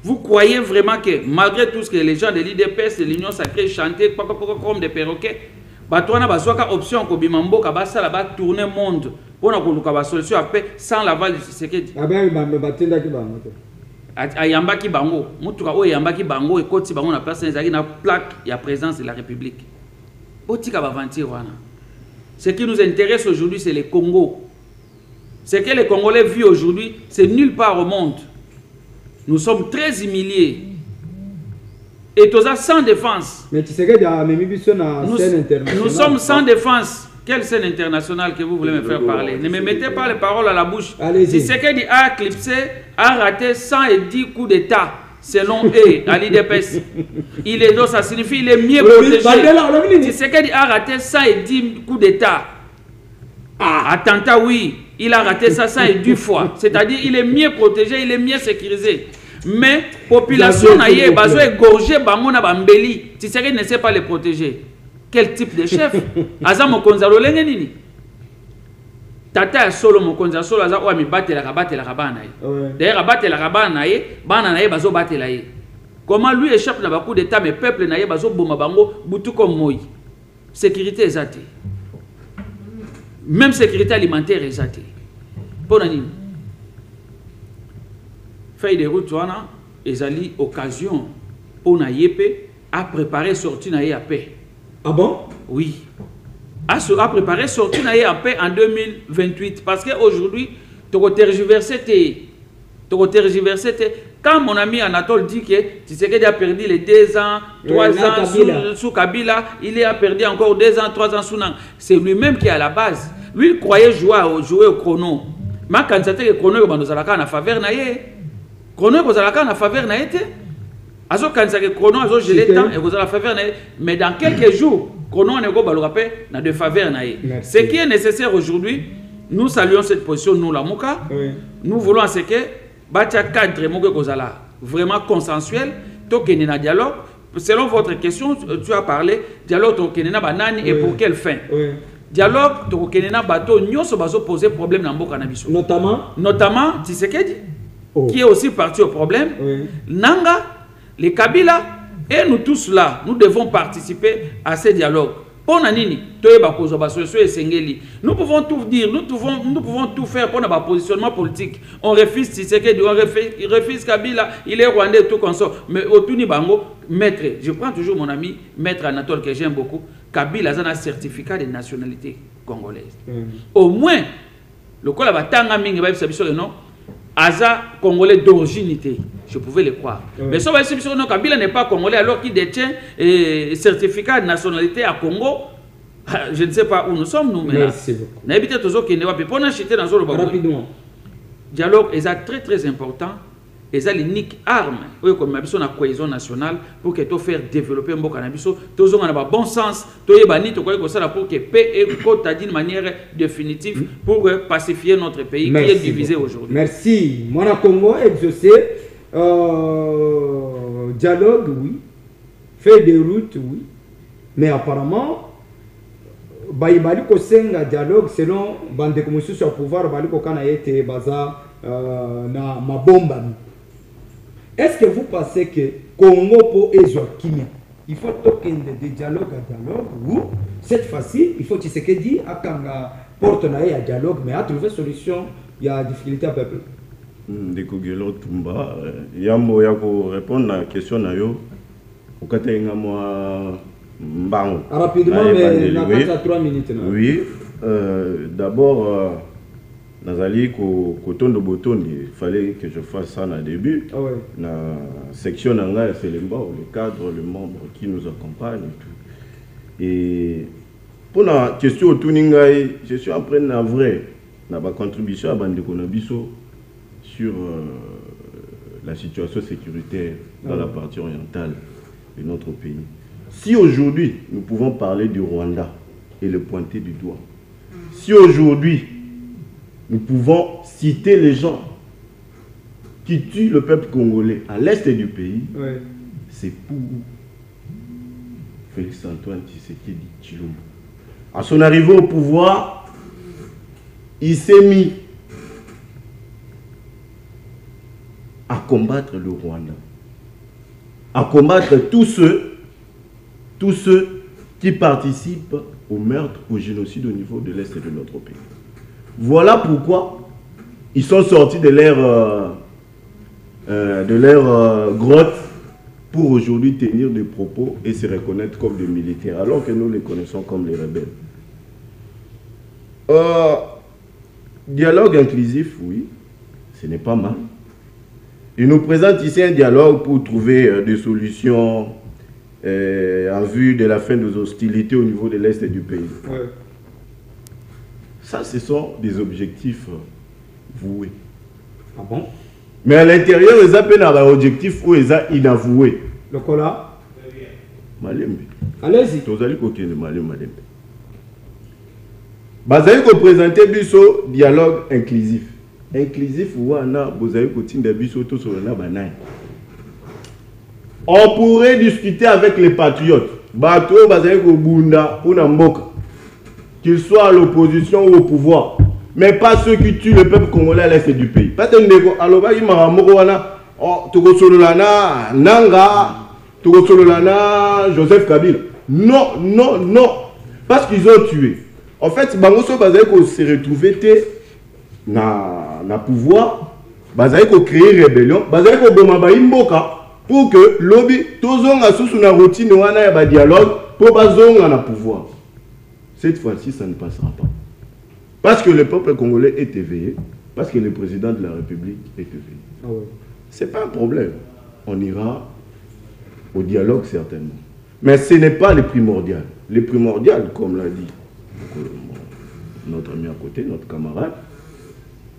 Vous croyez vraiment que, malgré tout ce que les gens de l'IDPS, de l'Union Sacrée, chantaient comme des perroquets, toi, on a besoin d'option que Bimambo, Kabassa, là-bas, tourner le monde. Pour nous avoir solution à paix sans l'aval de Tshisekedi. Ah ben, ayambaki bango mutuka oyo yambaki bango ekoti bango na place ezaki na plaque ya présence de la République. Botika bavantir wana. Ce qui nous intéresse aujourd'hui, c'est le Congo. Ce que les Congolais vivent aujourd'hui, c'est nulle part au monde. Nous sommes très humiliés. Et tout ça sans défense. Mais tu sais que nous sommes sans défense. Quelle scène internationale que vous voulez me faire parler? Ne me mettez pas les paroles à la bouche. Tshisekedi a éclipsé, a raté 110 coups d'État, selon eux, à l'IDPS. Donc ça signifie qu'il est mieux protégé. Tshisekedi a raté 110 coups d'État. Attentat, oui, il a raté ça 110 fois. C'est-à-dire qu'il est mieux protégé, il est mieux sécurisé. Mais la population n'a pas égorgé Bamona Bambeli. Tshisekedi ne sait pas les protéger. Quel type de chef? Aza mokonza lolenge nini? Tata ya solo mokonza solo aza oa mi batela kabana ye. D'ailleurs batela kabana ye, bana na ye bazo batela ye. Comment lui échappe na ba coup d'état mais peuple na ye bazo boma bango butu comme moi. Sécurité ezate. Même sécurité alimentaire ezate. Pona nini? Feuille de route wana ezali occasion pona yepe à préparer sortie na ye à paix. Ah bon? Oui. A préparé sortir en paix en 2028. Parce qu'aujourd'hui, tu as tergiversé. Quand mon ami Anatole dit que Tshisekedi a perdu les 2 ans, 3 ans sous Kabila, il a perdu encore 2 ans, 3 ans sous Nang. C'est lui-même qui est à la base. Lui, il croyait jouer au chrono. Mais quand il a dit que le chrono est en faveur, chrono est en faveur. Azo kansake chrono azo gelé temps et vous la faveur mais dans quelques jours chrono on est go balorapé na de faveur na. Ce qui est nécessaire aujourd'hui, nous saluons cette position nous la Mouka. Nous voulons ce que batia cadre moko kozala vraiment consensuel to kenena dialogue. Selon votre question, tu as parlé dialogue to kenena banani et pour quelle fin? Dialogue to kenena bato nyoso bazo poser problème na mboka na biso. Notamment Tshisekedi qui est aussi parti au problème. Nanga, les Kabila et nous tous là, nous devons participer à ces dialogues. Nous pouvons tout dire, nous pouvons tout faire pour notre positionnement politique. On refuse Tshisekedi, on refuse Kabila, il est rwandais, tout comme ça. Mais au Tuni Bango, maître, je prends toujours mon ami, maître Anatole, que j'aime beaucoup, Kabila a un certificat de nationalité congolaise. Au moins, le col va tanga mingi, le nom, Aza congolais d'originalité, je pouvais le croire. Mais si Kabila n'est pas congolais alors qu'il détient un certificat de nationalité à Congo, je ne sais pas où nous sommes, nous. Merci beaucoup. Rapidement. Dialogue est très important. C'est l'unique arme comme la cohésion nationale pour que tu faire développer un bon cannabis. Tu as un bon sens, tu as pour que paix et côte d'une manière définitive pour pacifier notre pays qui est divisé aujourd'hui. Merci. Mon Congo exaucé. Dialogue, oui. Fait des routes, oui. Mais apparemment, Baïbali Kosenga dialogue selon Bande Commission sur le pouvoir, Bali Kokana été baza na mabomba. Est-ce que vous pensez que Congo pour Ezouakimi, il faut token de dialogue à dialogue ou cette fois-ci, il faut Tshisekedi à Kanga porte à dialogue, mais à trouver solution, il y a difficulté à peuple. Dekogelo Tumba, Yambo Yako répondre à la question nayo, au côté moi Mbango. Rapidement, mais la 3 minutes. Oui, d'abord. Nazali Kotondo Botondi, il fallait que je fasse ça au début. La section Nanga, c'est le cadre, le membre qui nous accompagne et tout. Et pour la question au Tuningaï, je suis en train de vrai, ma contribution à Bande Konabiso sur la situation sécuritaire dans la partie orientale de notre pays. Si aujourd'hui nous pouvons parler du Rwanda et le pointer du doigt, si aujourd'hui nous pouvons citer les gens qui tuent le peuple congolais à l'est du pays, c'est pour Félix Antoine Tshisekedi Tshilombo. À son arrivée au pouvoir, il s'est mis à combattre le Rwanda, à combattre tous ceux qui participent au meurtre, au génocide au niveau de l'est de notre pays. Voilà pourquoi ils sont sortis de leur grotte pour aujourd'hui tenir des propos et se reconnaître comme des militaires, alors que nous les connaissons comme les rebelles. Dialogue inclusif, oui, ce n'est pas mal. Ils nous présentent ici un dialogue pour trouver des solutions en vue de la fin des hostilités au niveau de l'est du pays. Ça, ce sont des objectifs voués. Ah bon? Mais à l'intérieur, ils appellent un objectif où ils sont inavoués. Le cola? Malembe. Allez-y. Vous allez coquiner Malembe. Vous allez présenter biso dialogue inclusif. Inclusif, vous allez continuer biso tout sur le banane. On pourrait discuter avec les patriotes. Bato, vous allez bunda pour Namboka. Qu'ils soient à l'opposition ou au pouvoir, mais pas ceux qui tuent le peuple congolais à l'est du pays. Pas de négo, alors il m'a Nanga, Joseph Kabila. Non, non, non, parce qu'ils ont tué. En fait, Bangoso Bazaï se retrouver na pouvoir, Bazaï créer rébellion, Bazaï Bomaba Imboka pour que lobby tozonga sous na routine wana ya dialogue pour bazonga na pouvoir. Cette fois-ci, ça ne passera pas. Parce que le peuple congolais est éveillé, parce que le président de la République est éveillé. Ce n'est pas un problème. On ira au dialogue certainement. Mais ce n'est pas le primordial. Le primordial, comme l'a dit notre ami à côté, notre camarade,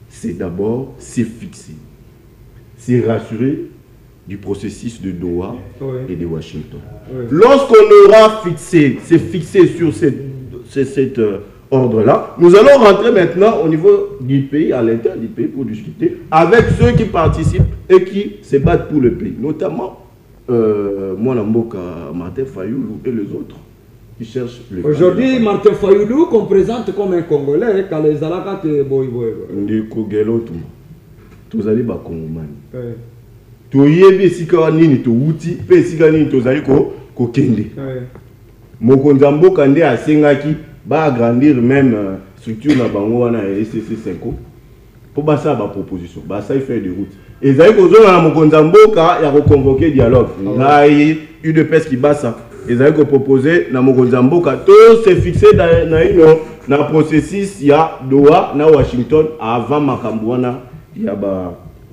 c'est d'abord s'y fixer, s'y rassurer du processus de Doha et de Washington. Lorsqu'on aura fixé sur cet ordre-là, nous allons rentrer maintenant au niveau du pays, à l'intérieur du pays, pour discuter avec ceux qui participent et qui se battent pour le pays, notamment Mwanamboka, Martin Fayoulou et les autres qui cherchent le pays. Aujourd'hui, Martin Fayoulou qu'on présente comme un Congolais, quand les Alaka te boy. Ndiko Gelo Touma. Tous allez bas Congomani. Toyebi esika nini to wuti, pe esika nini tozali ko kende. Mokonzamboka nde asengaki ba agrandir même structure na bango wana SCC5 pour basa ba proposition, basa faire des routes. Et zali kozona na mokonzamboka ya ko convoquer dialogue. Ngai UDPS qui basa, et zali ko proposer na mokonzamboka to se fixer na processus ya Doha na Washington avant makambo wana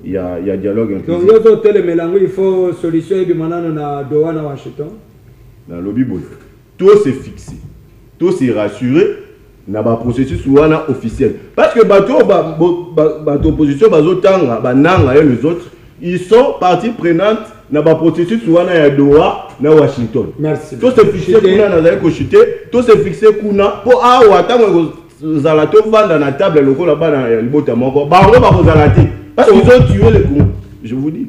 il y a dialogue inclusif. Donc, il faut solution et na Doha na Washington. Dans le lobby, tout s'est fixé, tout s'est rassuré dans le processus officiel. Parce que bateau opposition, les autres, ils sont partie prenante dans le processus à Doha na Washington. Merci. Tout s'est fixé tout s'est fixé pour attendre dans la table là-bas dans le botamon. Parce qu'ils ont tué les Congolais. Je vous dis.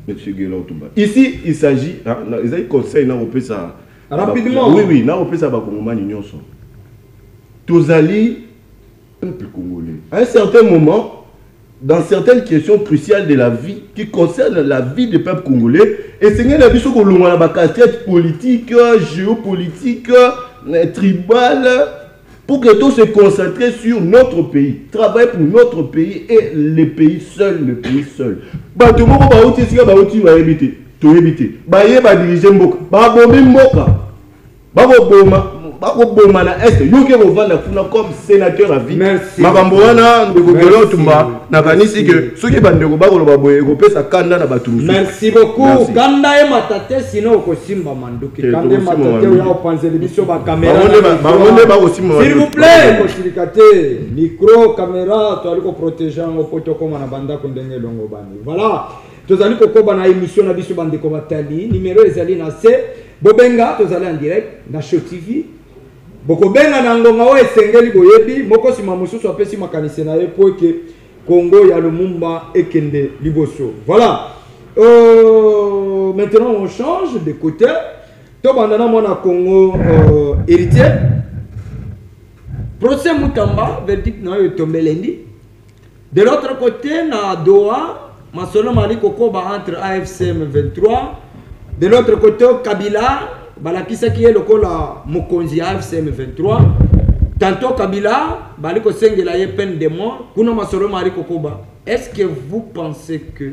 Monsieur Guélon Touba. Ici, il s'agit. Ils ont un conseil, ça. Rapidement. Oui, on peut ça. Tous alliés, peuple congolais. À un certain moment, dans certaines questions cruciales de la vie, qui concernent la vie du peuple congolais, et c'est une question qu'on a cassette politique, géopolitique, tribale. Pour que tout se concentre sur notre pays, travailler pour notre pays et le pays seul, Tout le monde va éviter, tout éviter. Va diriger Mboka, va bomber Mboka, va bomber na est, yoke vendre comme sénateur à vie. Merci. Makamboana ndekogelo tumba na kanisi que ceux qui bandeko ba koloba boye ko pesa kanda na batumisi. Merci beaucoup. Kanda e matate sino ko simba manduki. Kanda matate ya opanzeli biso ba caméra. S'il vous plaît, ko silikate micro caméra to aliko protéger ngo poto koma na banda ko ndenge longo bani. Voilà. Tozali ko koba na émission na biso bandeko batali numéro ezali na C Bobenga tozali en direct na Show TV. Bokobenga na ngonga o esengeli boyebi moko sima mosusu apesi makanisi na ye po ke Congo ya Lumumba ekende liboso. Voilà. Maintenant on change de côté. To bandana mona Congo héritier. Procès Mutamba, verdict na yo tombé lundi. De l'autre côté na Doha, Masolo Mali Kokoba entre AFCM 23. De l'autre côté Kabila balakisa qui est le kola Mokonzi AFCM 23. Tantôt Kabila baliko sengela ye peine de mort. Kuna Masolo Mali Kokoba. Est-ce que vous pensez que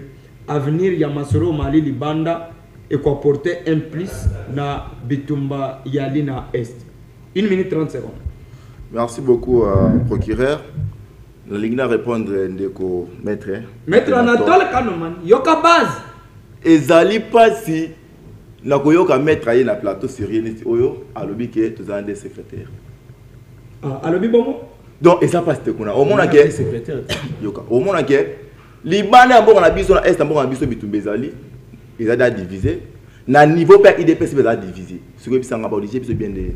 avenir ya Masolo Mali Libanda et quoi porter un plus na Bitumba Yalina Est? 1 minute 30 secondes. Merci beaucoup, procureur. La ligne à répondre ndeko maître. Maître Anatole Kanoman, yoka base. Ezali pasi na koyoka maître aye na plateau sérieux oyo alobi ke tozana des secrétaires. Ah, alobi bomo. Donc eza pas te kuna. Au mona ke secrétaire yoka. Au mona ke libana mbongo na biso na est mbongo na biso bitumba ezali. Ezali divisé. Na niveau per IDPS ezali divisé. Ce que bisanga ba obligé biso bien de.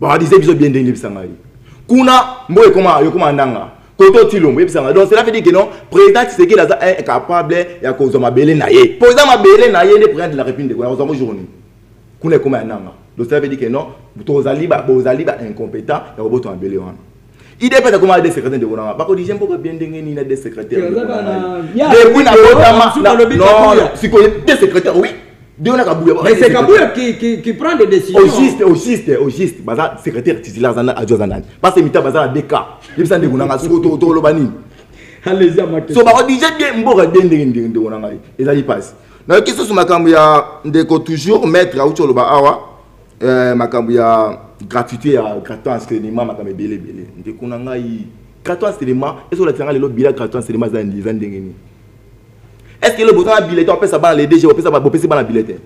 Bon, disait biso bien de bisanga. Kuna mboye koma yokoma ndanga. Koto tilombo bisanga. Donc cela veut dire que non, président Tshisekedi est capable ya kozoma belé na ye. Président mabelé na ye ne président de la République de Congo ozoma journée. Kuna koma ndanga. Donc cela veut dire que non, bozali ba incompétent ya roboto mabelé wana. Il dépend comment des secrétaires de Gonanga. Parce que les gens peuvent bien dengue ni des secrétaires. Depuis na non, c'est des secrétaires oui. Mais c'est Kabouya qui prend des décisions. Au juste, baza secrétaire titulaire zana adjoint. Parce que mita baza des cas. Il s'en dégoûte to lobani. Allez-y à ma question. So ba déjà bien mboka bien de Gonanga. Et ça y passe. Na question sur makambo ya ndeko toujours mettre à ucho loba awa makambo ya gratuité à gratuit enseignement makambo belé. Ndeko nanga yi gratuit enseignement et sur la tanga le bilan gratuit enseignement za ndengeni. Est-ce que le bouton à billet, on peut savoir les DG, on peut savoir le billet?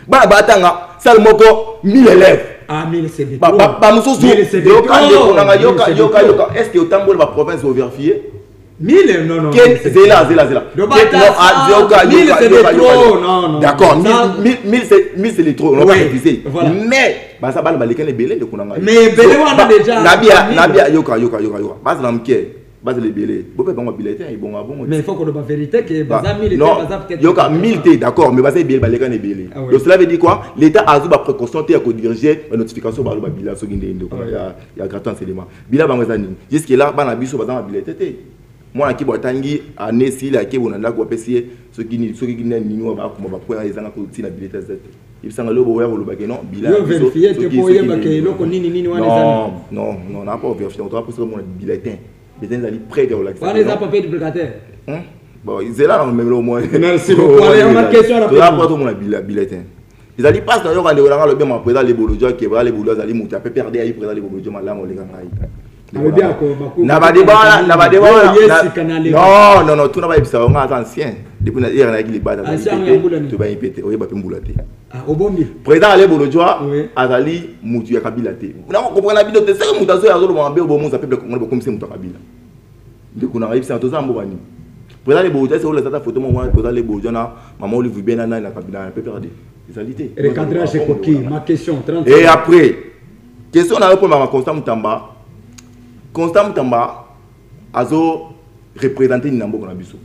Bah, batanga, ça le moko 1000 élèves. Ah, 1000 c'est bien. Bah, est-ce que autant de la province est vérifiée? 1000, non. Zéla. Non. D'accord, 1000 c'est les trop, on va pas réviser. Mais, ça va le les belés de Kunanga. Mais belé, on a déjà. Nabia, yoka. Bas l'amké, bas les belés. Vous pouvez pas m'habiliter, ils vont bon. Mais il faut qu'on ait la vérité que Baza 1000 peut-être. Yoka, 1000 d'accord, mais Baza belé, balé, les belés. Donc cela veut dire quoi? L'État a eu la précaution de diriger une notification par le Babila, ce qui est il y a gratuit enseignement. Bila Bangazani, jusqu'à là, Banabiso, Baza habilité. Moi, qui boit tangi, à Nessi, la qui est là, quoi, pessier, ce qui n'est ni nous, comme on va pouvoir les gens qui ont habilité. Il s'en a le boire ou le baguette, non, Bila. Non, on n'a pas vérifié, on doit poser mon bulletin. Les gens allaient près de relaxation. On les a pas payé du bulletin. Bon, ils sont là, même au moins. Merci beaucoup. Allez, on a une question à la fin. On a mon bulletin. Ils allaient passer d'ailleurs quand les gens le bien présent les boulodjas qui va les boulodjas allaient monter à peu perdre à y présent les boulodjas là on les gagne. Non, tout n'a pas été ça, on a ancien. Depuis la hier, on a dit les bas, tu vas y péter, on va pas moulater. Président allait pour le joie, Azali, Moutu, Kabilate. Vous comprenez la vidéo de 5 moutations, à Zolo, au bon, ça peut être comme c'est Moutakabila. Donc on arrive, c'est un tosan Boubani. Président les Boudjas, c'est où les photos, moi, président les Boudjas, maman, Olivier Benana, la Kabila, un peu perdu. Réalité. Recadrage et coquille, ma question, 30. Et après, question, on a répondu à Constant Moutamba. Constant Moutamba a représenté Ninambo Konabiso.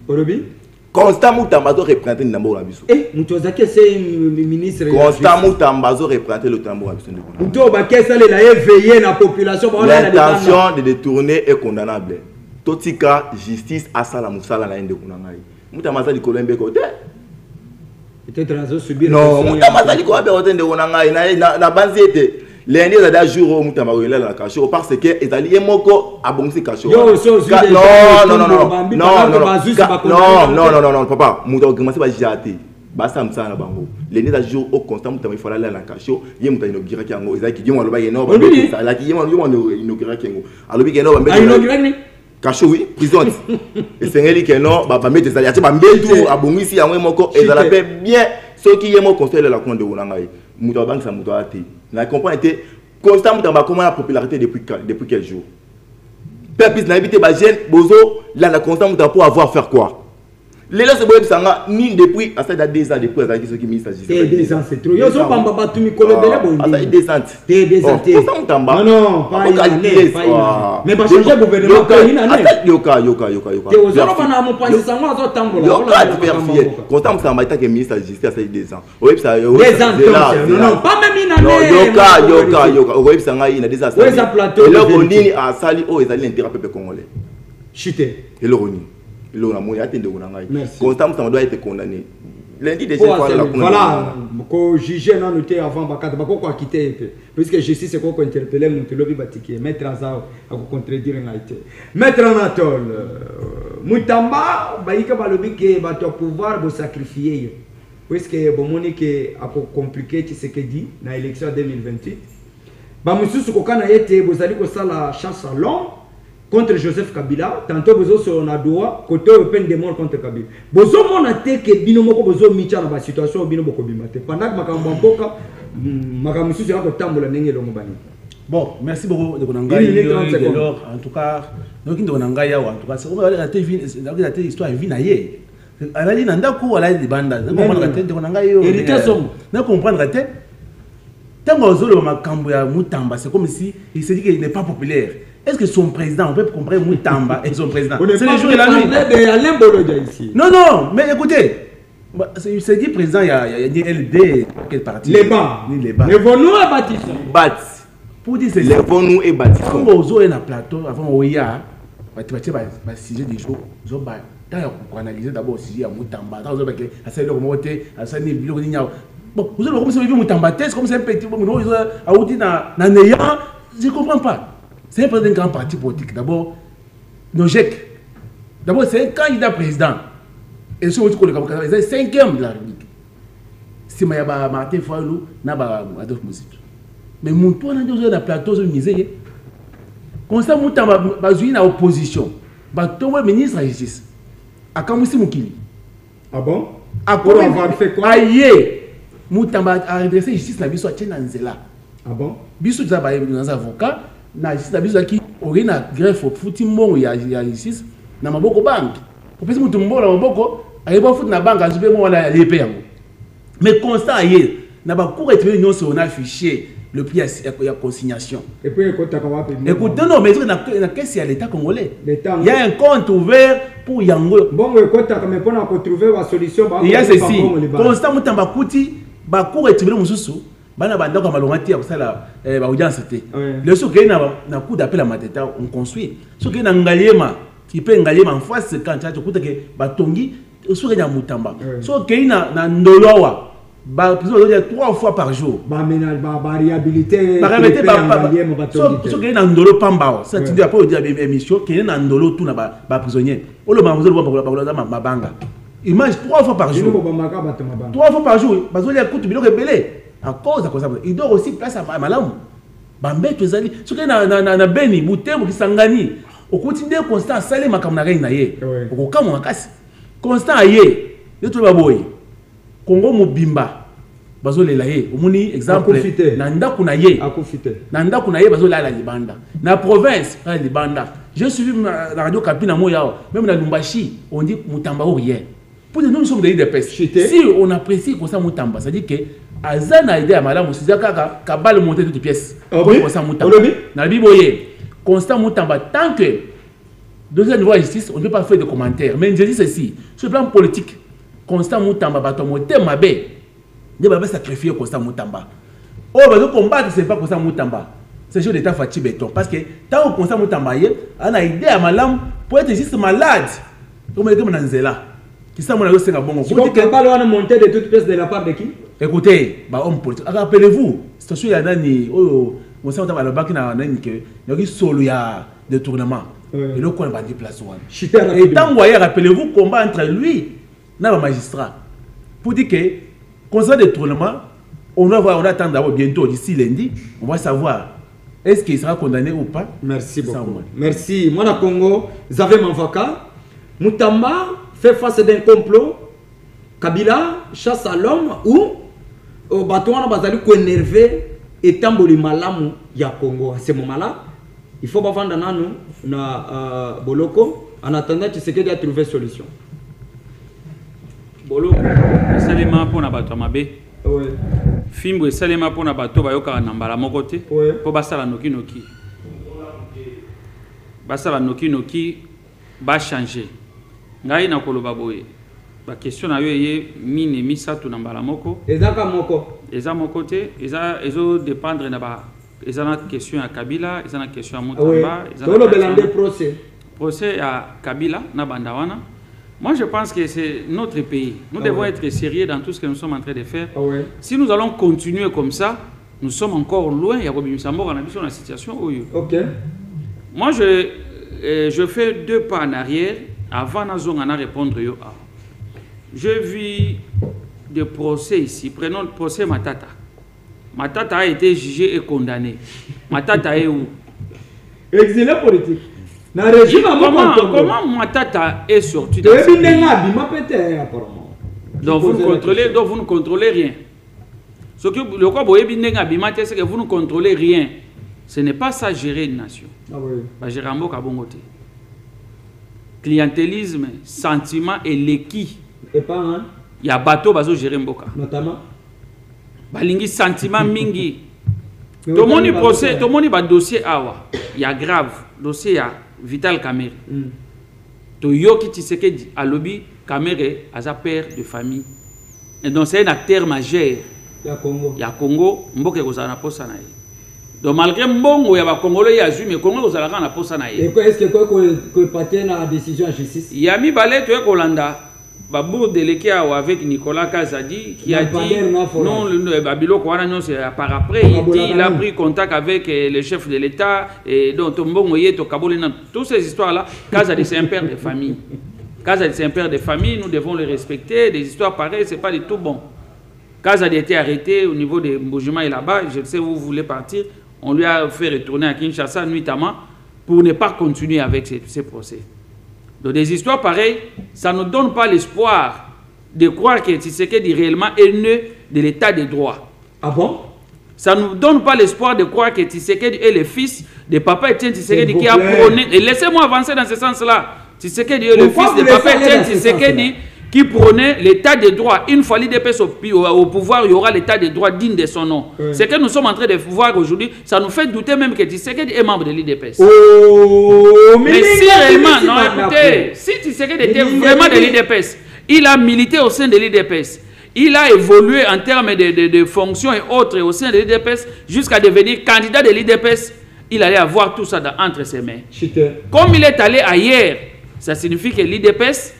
Constant Moutamba a représenté Ninambo Konabiso. Eh, Moutozake c'est ministre. Constant Moutamba a représenté le Tambo Konabiso. Moutozake ça l'a éveillé la population. L'intention de détourner est condamnable. Totika justice à Sala Moussala la Inde Konangai. Moutamba a dit Colombe côté. Peut-être raison subir. Non, Moutamba a dit Colombe côté de Konangai. Na banzete. Lundi, il y a des jours où Moutamba a la cachot parce que les alliés moko a bon si cachot. Non, papa, Moutamba a commencé à jater. Basta msa na bango. Lundi, il jour au constant Moutamba il fallait aller la cachot. Il Moutamba inauguré qui ango. Ils qui ont le bail énorme. La qui inauguré qui ango. Alors bien énorme. Inauguré cachot oui, prison. Et c'est elle qui non, bah mettre des alliés. Bah mettre à bon ici ango moko. Et ça la fait bien. Ceux qui aiment construire la compte de Wonangai. Moutamba banque ça Moutamba a été. La comprendre était constant Moutamba comment la popularité depuis quel jour. Peuple n'a évité Bajen, Bozo, là la constant Moutamba pour avoir faire quoi. Les gens se voient ça ni depuis à ça date des ans depuis à ceux qui mis ça. Des ans c'est trop. Yo so pamba batu mi kolo bele bon. Ça des ans. Des ans. Constant Moutamba. Non, pas mais pas changer gouvernement que une année. Yoka. Te ozoro bana mo penser ça moi zo tambola. Yoka diversifié. Constant Moutamba était ministre de la justice à ça des ans. Oui ça. Des ans. Non, pas même une année. Yoka. Oui ça il a des ans. Oui ça plateau. Et là on dit à Sali oh ils allaient l'intérêt peuple congolais. Chuter. Et le roni. Constant Moutamba doit être condamné. Lundi déjà voilà, ko juger non noté avant bakata bako ko quitter puisque justice ko ko interpeller monte lobi batiki mettre azao à contredire ngaité mettre en atol Moutamba baika balobi ke bato pouvoir de sacrifier puisque bomoni ke a compliqué ce que dit na élection 2028 ba mususu ko kana yete bozali ko sala chasse à l'homme contre Joseph Kabila, tantôt bozo sur na doa côté open de mort contre Kabila. Bozo mona te ke bino moko bozo micha na ba situation bino boko bimate. Pendant que makambo mboka makambo susu ya ko tambola ndenge longo bani. Bon, merci beaucoup de Konangai. Alors en tout cas, donc de Konangai en tout cas, c'est comme la TV, la histoire vie na ye. Alali nanda ko ala di banda. Na comprendre tête de Konangai yo. Na comprendre tête. Tant ozolo makambo ya Moutamba, c'est comme si il se dit qu'il n'est pas populaire. Est-ce que son président, on peut comprendre Moutamba et son président? C'est le jour et la nuit. Non, mais écoutez, il s'est dit président, il y a dit LD, quel parti? Les bas. Les Vonou et Baptiste. Baptiste. Pour dire c'est les Vonou et Baptiste. Quand on a un plateau, avant Oya, tu vas sujet des jours, on analyser d'abord le sujet à Moutamba. Bon, vous avez comme ça, Moutamba, c'est comme ça un petit peu, je ne comprends pas. C'est un président d'un grand parti politique. D'abord, Nojek. D'abord, c'est un candidat président. Et sur le c'est le cinquième de la République. Si je suis Martin Fayou, je suis Adolphe Moussif. Mais mon tour, on a un plateau de misère. Constant Moutamba, je suis en opposition. Je suis ministre de la Justice. À Kamoussi Moukili. Ah bon? À quoi avoir fait quoi? Aïe! Moutamba a redressé la justice na biso à Tchénanzela. Ah bon? Biso des avocats. Na justice na biso qui aurait na greffe au fouti mon ya justice na maboko banque opesi mutu mbola maboko ayeba foot na banque azupe mo wala lepe yango mais constant aye na ba cours et nyonso on a affiché le prix à consignation. Et puis écoutez, non, mais na caisse à l'état congolais. Il y a un compte ouvert pour Yango. Bon, écoute, mais pour trouver la solution, il y a ceci. Constant Moutamba Kouti, Bakour et Tibé Moussou, Bana Banda comme Malomati, ça la audience c'était. Le souk qui na coup d'appel à Mateta, on construit. Ce qui est dans Ngaliema, qui peut Ngaliema en face, quand tu as tout que Batongi, souk qui est Moutamba. Ce qui est na Ndoloa. Bah, 3 fois par jour. Variabilité. Ce qui est dans Ndolo Pambao, ça tu dis après au dire émission qui est dans Ndolo tout na ba prisonnier. On le manger ma banga. Image 3 fois par jour. 3 fois par jour. Parce que les coups biloko belé à cause de ça. Il dort aussi place à Malamu. Bambé tu zali. Ce qui est na Beni, Butembo Kisangani. Au quotidien constant salé makamna reina ye. Au kamo akasi. Constant ye. Le tout ba boy. Congo mobimba bazo lela ye omoni exemple nanda kuna ye nanda kuna ye bazo lela libanda na province la libanda j'ai suivi la radio Kapina moya même na Lumbashi on dit Mutamba ou rien pour nous sommes des pêches si on apprécie comme ça Mutamba ça dit que azana idée à madame Sizaka kabal monter toutes les pièces pour ça Mutamba na biboye constant Mutamba tant que deuxième niveau de justice on ne peut pas faire de commentaires mais je dis ceci sur le plan politique Constant Moutamba bato moté mabé de baba sacrifier Constant Moutamba oh bazo combattre c'est pas Constant Moutamba c'est juste d'état fatigué béton parce que tant Constant Moutamba yé on a idée à malam pour être juste malade comme le comme Nanzela qui ça mon avis c'est un bon côté que pas le monter de toutes pièces de la part de qui écoutez bah homme politique rappelez-vous c'est sûr il y a nani oh mon sang dans le bac na nani que il y a solo ya détournement et le quoi va déplacer et tant voyez rappelez-vous combat entre lui na magistrat pour dire que concernant le détournement on va attendre d'abord bientôt d'ici lundi on va savoir est-ce qu'il sera condamné ou pas. Merci beaucoup. Merci. Moi, na Congo, vous avez mon avocat. Moutamba fait face d'un complot. Kabila chasse à l'homme ou au bateau on a basali ko énervé et tamboli malamu ya Congo. À ce moment-là, il faut pas vendre nanu na boloko en attendant tu sais qu'il y a trouvé solution. Bolo salema pona bato mabe fimbo salema pona bato bayoka na mbala moko te po basala noki noki ba changer ngai na koloba boye ba question na yo ye mine misatu na mbala moko eza moko te eza ezo dépendre na ba eza na question ya Kabila eza na question ya Moutamba eza na procès ya Kabila na bandawana. Moi, je pense que c'est notre pays. Nous devons être sérieux dans tout ce que nous sommes en train de faire. Si nous allons continuer comme ça, nous sommes encore loin. Il y a une situation. Moi, je fais 2 pas en arrière avant de répondre. Je vis des procès ici. Prenons le procès Matata. Matata a été jugé et condamné. Matata est où? Exilé politique. Comment Matata est sorti de ce pays? Donc vous ne contrôlez rien. Ce que le quoi c'est que vous ne contrôlez rien. Ce n'est pas ça gérer une nation. Gérer un mot clientélisme, sentiment et l'équi. Et pas un. Il y a bateau bazo gérer mboka. Notamment. Balingi sentiment mingi. Tout le monde procès, tout le monde ba dossier awa. Il y a grave dossier ya Vital Kamerhe. To yoki Tshisekedi à lobby Kamerhe as a père de famille. Et donc c'est un acteur majeur. Il y a Congo, mboke ko na posa na ye. Donc malgré mbongo ya ba Congolais ya mais Congo ko na posa na ye. Et est-ce que ko paté na décision en justice? Il y a mi balé to Kolanda. Babour délégué avec Nicolas Kazadi qui a dit non, le Babilo c'est par après il a pris contact avec le chef de l'État et donc toutes ces histoires là. Kazadi c'est un père de famille. Kazadi c'est un père de famille, nous devons le respecter. Des histoires pareilles c'est pas du tout bon. Kazadi a été arrêté au niveau de Mbujima et là-bas, je sais où vous voulez partir, on lui a fait retourner à Kinshasa nuitamment pour ne pas continuer avec ces procès. Donc des histoires pareilles, ça ne donne pas l'espoir de croire que Tshisekedi réellement est né de l'état de droit. Ah bon? Ça ne nous donne pas l'espoir de croire que Tshisekedi est le fils de papa Etienne Tshisekedi qui a prôné. Et laissez-moi avancer dans ce sens-là. Tshisekedi est le fils de Papa Etienne Tshisekedi qui prônait l'état de droit. Une fois l'IDPS au pouvoir, il y aura l'état de droit digne de son nom. Oui. Ce que nous sommes en train de voir aujourd'hui, ça nous fait douter même que Tshisekedi est membre de l'IDPS. Oh, mais si réellement, non, écoutez, si Tshisekedi était vraiment de l'IDPS, il a milité au sein de l'IDPS, il a évolué en termes de fonctions et autres au sein de l'IDPS jusqu'à devenir candidat de l'IDPS, il allait avoir tout ça entre ses mains. Comme il est allé ailleurs, ça signifie que l'IDPS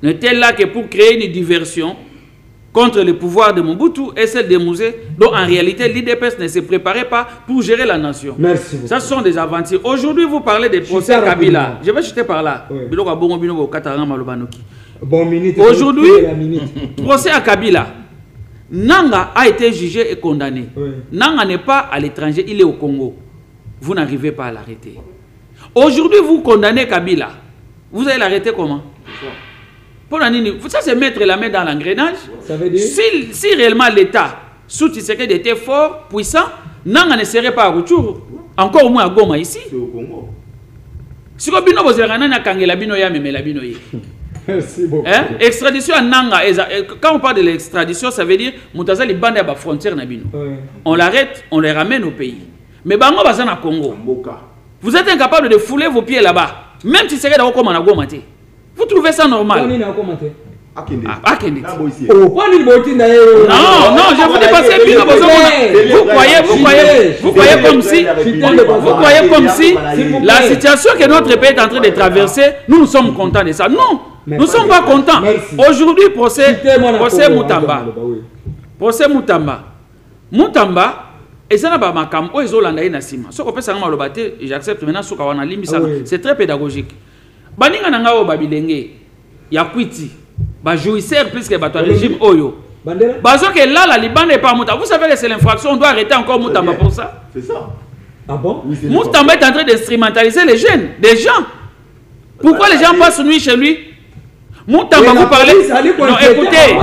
n'était là que pour créer une diversion contre le pouvoir de Mobutu et celle de Mouzé, dont en réalité l'IDPS ne se préparait pas pour gérer la nation. Merci. Ça sont des aventures. Aujourd'hui, vous parlez des procès à Kabila. Je vais chuter par là. Aujourd'hui, procès à Kabila. Nanga a été jugé et condamné. Nanga n'est pas à l'étranger, il est au Congo. Vous n'arrivez pas à l'arrêter. Aujourd'hui, vous condamnez Kabila. Vous allez l'arrêter comment? Ça, c'est mettre la main dans l'engrenage. Si réellement l'État, sous Tshisekedi était fort, puissant, Nanga ne serait pas à retour. Encore au moins à Goma ici. C'est au Congo. Merci beaucoup. Extradition à Nanga. Quand on parle de l'extradition, ça veut dire Moutaza li bande à la frontière Nabino. On l'arrête, on les ramène au pays. Mais Bango Bazan à Congo. Vous êtes incapable de fouler vos pieds là-bas. Même si c'est comme on a Gomate. Vous trouvez ça normal? Non, non, je vous dis parce que vous croyez comme si la situation que notre pays est en train de traverser, nous sommes contents de ça. Non, nous ne sommes pas contents. Aujourd'hui, procès Moutamba. Procès Moutamba. Moutamba, et ça n'a pas ma cam, ils ont l'andaï Nassima. Ce qu'on peut savoir le battre, j'accepte maintenant ce qu'on a limbi, c'est très pédagogique. Baninga nanga o babilenge ya kwiti ba jouisseur plus que bato régime oyo bazo que là la Liban n'est pas Moutamba. Vous savez que c'est l'infraction, on doit arrêter encore Moutamba pour ça. C'est ça. Ah bon? Moutamba est en train d'instrumentaliser les jeunes, des gens. Pourquoi les gens passent nuit chez lui? Moutamba, vous parlez. Non, écoutez,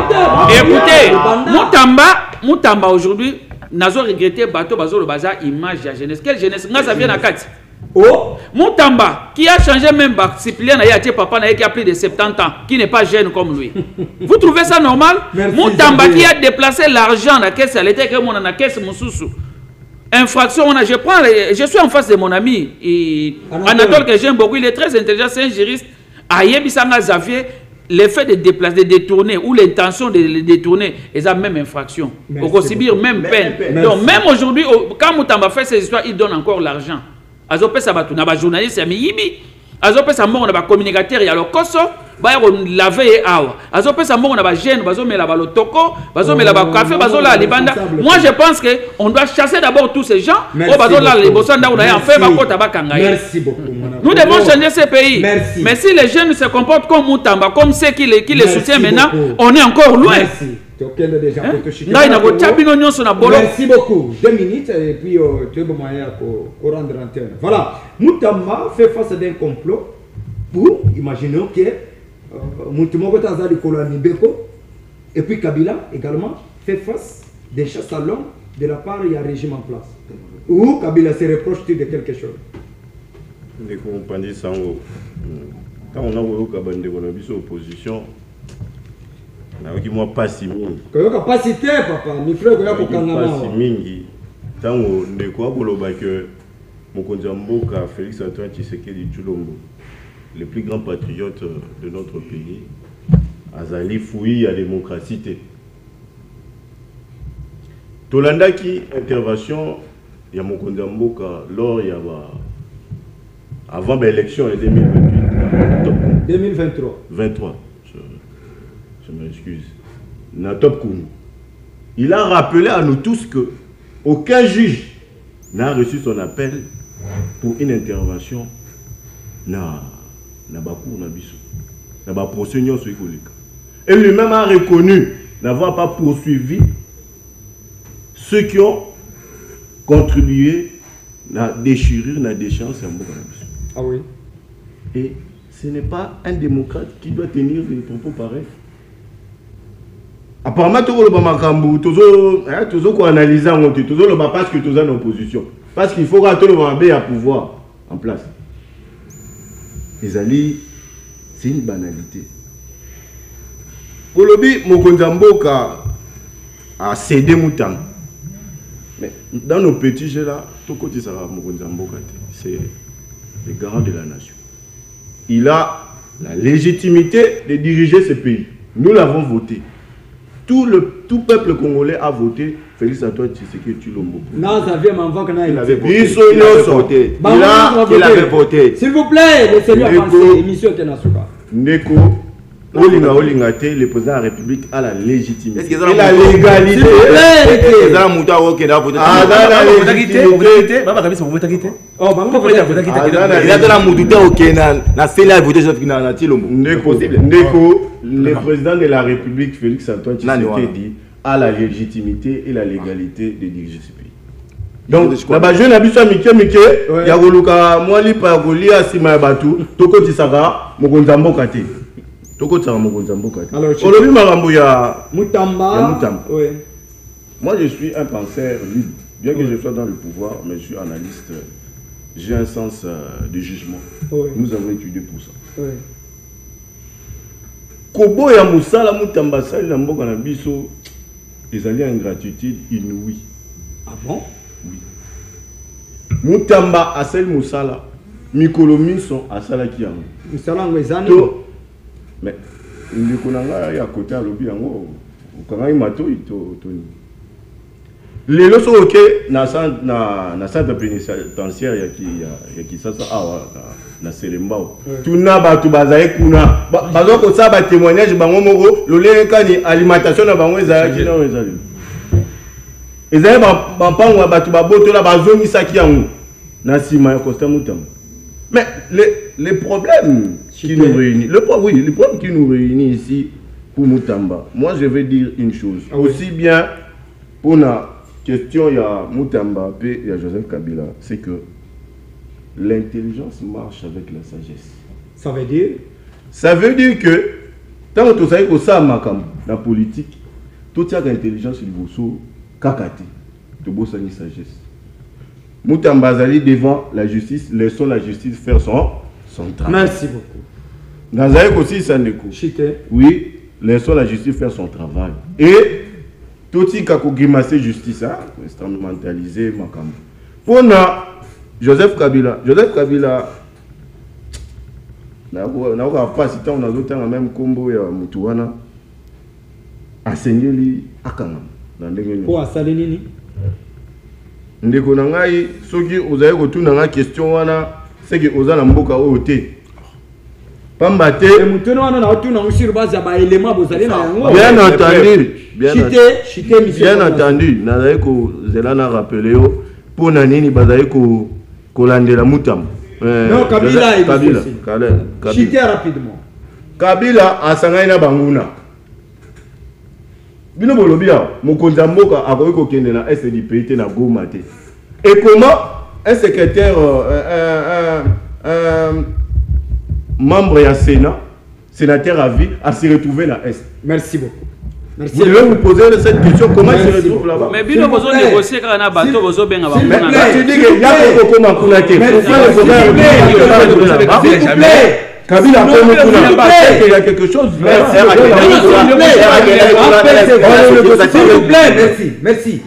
Moutamba aujourd'hui, Nazo regretté bateau bazo le bazar image de la jeunesse. Quelle jeunesse? Nga ça vient à 4. Oh, Moutamba, qui a changé même Cyprien papa qui a plus de 70 ans, qui n'est pas jeune comme lui. Vous trouvez ça normal? Moutamba qui a déplacé l'argent dans la caisse, elle était comme dans la caisse Moussoussou. Infraction, je suis en face de mon ami Anatole que j'aime beaucoup, il est très intelligent, c'est un juriste. Ayebisanga Xavier, l'effet de déplacer, de détourner ou l'intention de les détourner, ils ont même infraction. Ils vont subir même peine. Donc même aujourd'hui, quand Moutamba fait ces histoires, il donne encore l'argent. Azopé Sabatou, n'a pas journaliste, c'est Miyibi. Azopé Samon, n'a pas communicateur, il y a le Koso, bah on laver awa. Azopé Samon, n'a pas gêne, bazo mais là-bas le toko, bazo mais là-bas café, bazo là libanda. Moi je pense que on doit chasser d'abord tous ces gens. Oh bazo là les bossanda on a en fait bako tabakangaï. Merci beaucoup. Nous devons changer ce pays. Merci. Mais si les jeunes se comportent comme Moutamba, comme ceux qui les soutiennent maintenant, on est encore loin. Merci. Merci beaucoup. 2 minutes et puis tu es bon moyen pour rendre l'antenne. Voilà. Moutamba fait face à un complot pour, imaginons que Moutimoko Tanzali Kolani Beko et puis Kabila également fait face des chasses à l'homme de la part il y a un régime en place. Ou Kabila se reproche de quelque chose. Quand on a vu Kabande, on a vu son opposition. Moi pas si mingi. Pas cité papa, mi frère ko yako kangama. Pas si mingi. Tango ndeko akoloba que Mokonzi Mboka Félix Antoine Tshisekedi Tshilombo, le plus grand patriote de notre pays, azali fouille à démocratie. Tolanda qui intervention ya Mokonzi Mboka lors ya avant l'élection en 2028. 2023. 23. Je m'excuse. Natop Kounou. Il a rappelé à nous tous que aucun juge n'a reçu son appel pour une intervention na bakou na biso. Na ba procès nyon so ikolika. Et lui-même a reconnu n'avoir pas poursuivi ceux qui ont contribué à déchirer la déchéance en Mboka. Ah oui. Et ce n'est pas un démocrate qui doit tenir des propos pareils. Apparemment, tout le monde toujours analyser toujours le parce que tout en opposition. Parce qu'il faut que tout le monde ait un pouvoir en place. Les alliés c'est une banalité. Kolobi Mokonzamboka a cédé Moutamba. Mais dans nos petits jeux là, tout côté ça va Mokonzamboka, c'est le garant de la nation. Il a la légitimité de diriger ce pays. Nous l'avons voté. Tout peuple congolais a voté Félix Antoine Tshisekedi Tshilombo. Non, ça vient m'en voir il avait voté. Il avait voté. S'il vous plaît, laissez-lui avancer. Émission internationale. Neko, le président de la République a la légitimité. Et la légalité. Le président de la République, Félix Antoine Tshisekedi, a la légitimité et la légalité de diriger ce pays. Donc, là-bas, je n'ai pas il y a Goluka, moi, li pa goli asima batu, toko tisaka, mokonzambo kate. Toko tisaka mokonzambo kate. Alors, olobi marambo ya Moutamba. Moi, je suis un penseur libre. Bien que je sois dans le pouvoir, mais je suis analyste. J'ai un sens de jugement. Nous avons étudié pour ça. Kobo ya musala Moutamba sali na mboka na biso, ils allaient en gratitude inouïe. Ah bon? Oui. Moutamba asel musala, mikolo miso asala ki yango. Musala ngwezani. Mais le konanga ya côté à lobby yango, okanga imato ito toni. Lelo so oké na centre pénitentiaire ya ki sasa awa na Selembao. Tuna batu bazaye kuna bazo ko sa ba témoignage bango moko loleka ni alimentation na bango ezaki na ezali. Ezali ba pango batu baboto la bazongisa ki yango na sima ya Costa Moutamba. Mais les problèmes qui nous réunissent, le problème qui nous réunit ici pour Moutamba, moi je vais dire une chose. Aussi bien pour la question il y a Moutamba et il y a Joseph Kabila, c'est que l'intelligence marche avec la sagesse. Ça veut dire? Ça veut dire que tant que tu sais que ça makam la politique, tout ça l'intelligence il bosso kakati, de bossa ni sagesse. Moutamba Zali devant la justice, laissons la justice faire son travail. Merci beaucoup. Nazaïk aussi ça ne coûte. Oui, laissons la justice faire son travail. Et tout ce qui a grimacer justice, instrumentaliser makam. Pour Joseph Kabila, n'a pas si on a d'autres même combo ya Mutuana enseigner li akanga dans ndenge pour asali nini ndeko na ngai soki ozaye kotuna nga question wana seki oza na mboka oyo te pamba te mutuna wana na otuna sur base ya ba élément bozali na yango bien entendu nazaye ko zela na rappeler yo pour na nini bazaye ko kolandela Moutamba. Non, Kabila. Chité rapidement. Kabila a sangaina banguna. Bino bolobia, Mokonzamboka a koyiko kende na SDP na Goma te. Et comment un secrétaire, membre du Sénat, sénateur à vie, a se retrouvé dans l'Est? Merci beaucoup. Merci. Vous devez vous poser cette question, comment il se retrouve là-bas? Mais bien, vous avez négocié quand on a bateau, vous avez bien mais tu dis qu'il y a un peu comme un Kounate. Kabila, il y a quelque chose. S'il vous plaît, merci. Merci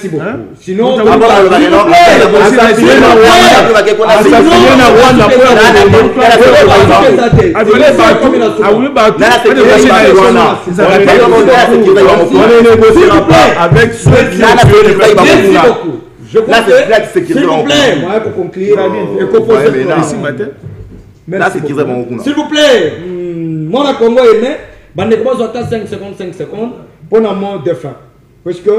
beaucoup. Sinon, avec je s'il vous plaît, moi pour conclure, s'il vous plaît, moi Congo aimé, bandeko bazota 5 secondes pour la mort de fin. Parce que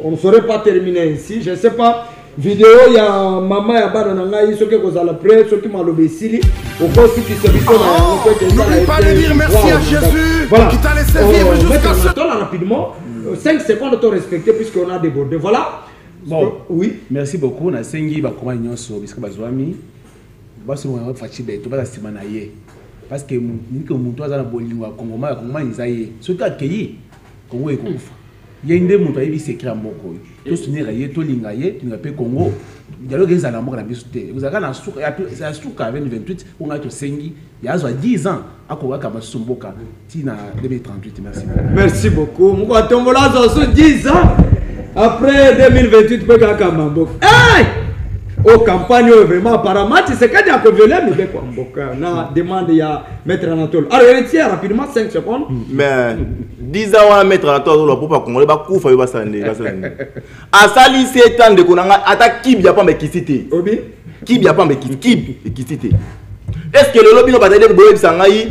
on ne saurait pas terminer ici, je ne sais pas. Vidéo il y a maman ya bana na ngai soki kozala près soki malobe sili oko soki se biso na n'oublie pas de dire merci à Jésus qui t'a laissé vivre jusqu'à ce temps. Rapidement 5 secondes de respecter puisqu'on a débordé. Voilà. Bon, oui. Merci beaucoup. Na sengi ba koma nyonso biska bazwami. Baso mwa fachi be to ba sima na ye. Parce que ni que mutu azana bolingo Kongo ma nzaye. Soki akei Kongo ekokufa. il y a une des montagnes qui s'écrit en Moko. Tout ce n'est rien, tout l'ingaye, tu n'as pas Congo. Il y a le gars dans la bisouté. Vous avez un souk, c'est un souk avec 28, on a tout 5 il y a 10 ans, à quoi comme Sumboka, Tina 2038. Merci. Merci beaucoup. Moi, Tombola, ça 10 ans. Après 2028, tu peux gagner Kamamboka. Hey! Aux campagnes, vraiment, apparemment, tu sais qu'il y a que Velem, mais bien quoi, na demande il y a Maître Anatole. Alors, il retient rapidement 5 secondes. Mais 10 ans, on va mettre Anatole, on va pas qu'on va couper, on va s'en aller. À Sali, 7 ans de Konanga, attaque qui n'y a pas mais qui cité. Obi? Qui n'y a pas mais qui cité. Est-ce que le lobby n'a pas d'aide de Boeb Sangaï?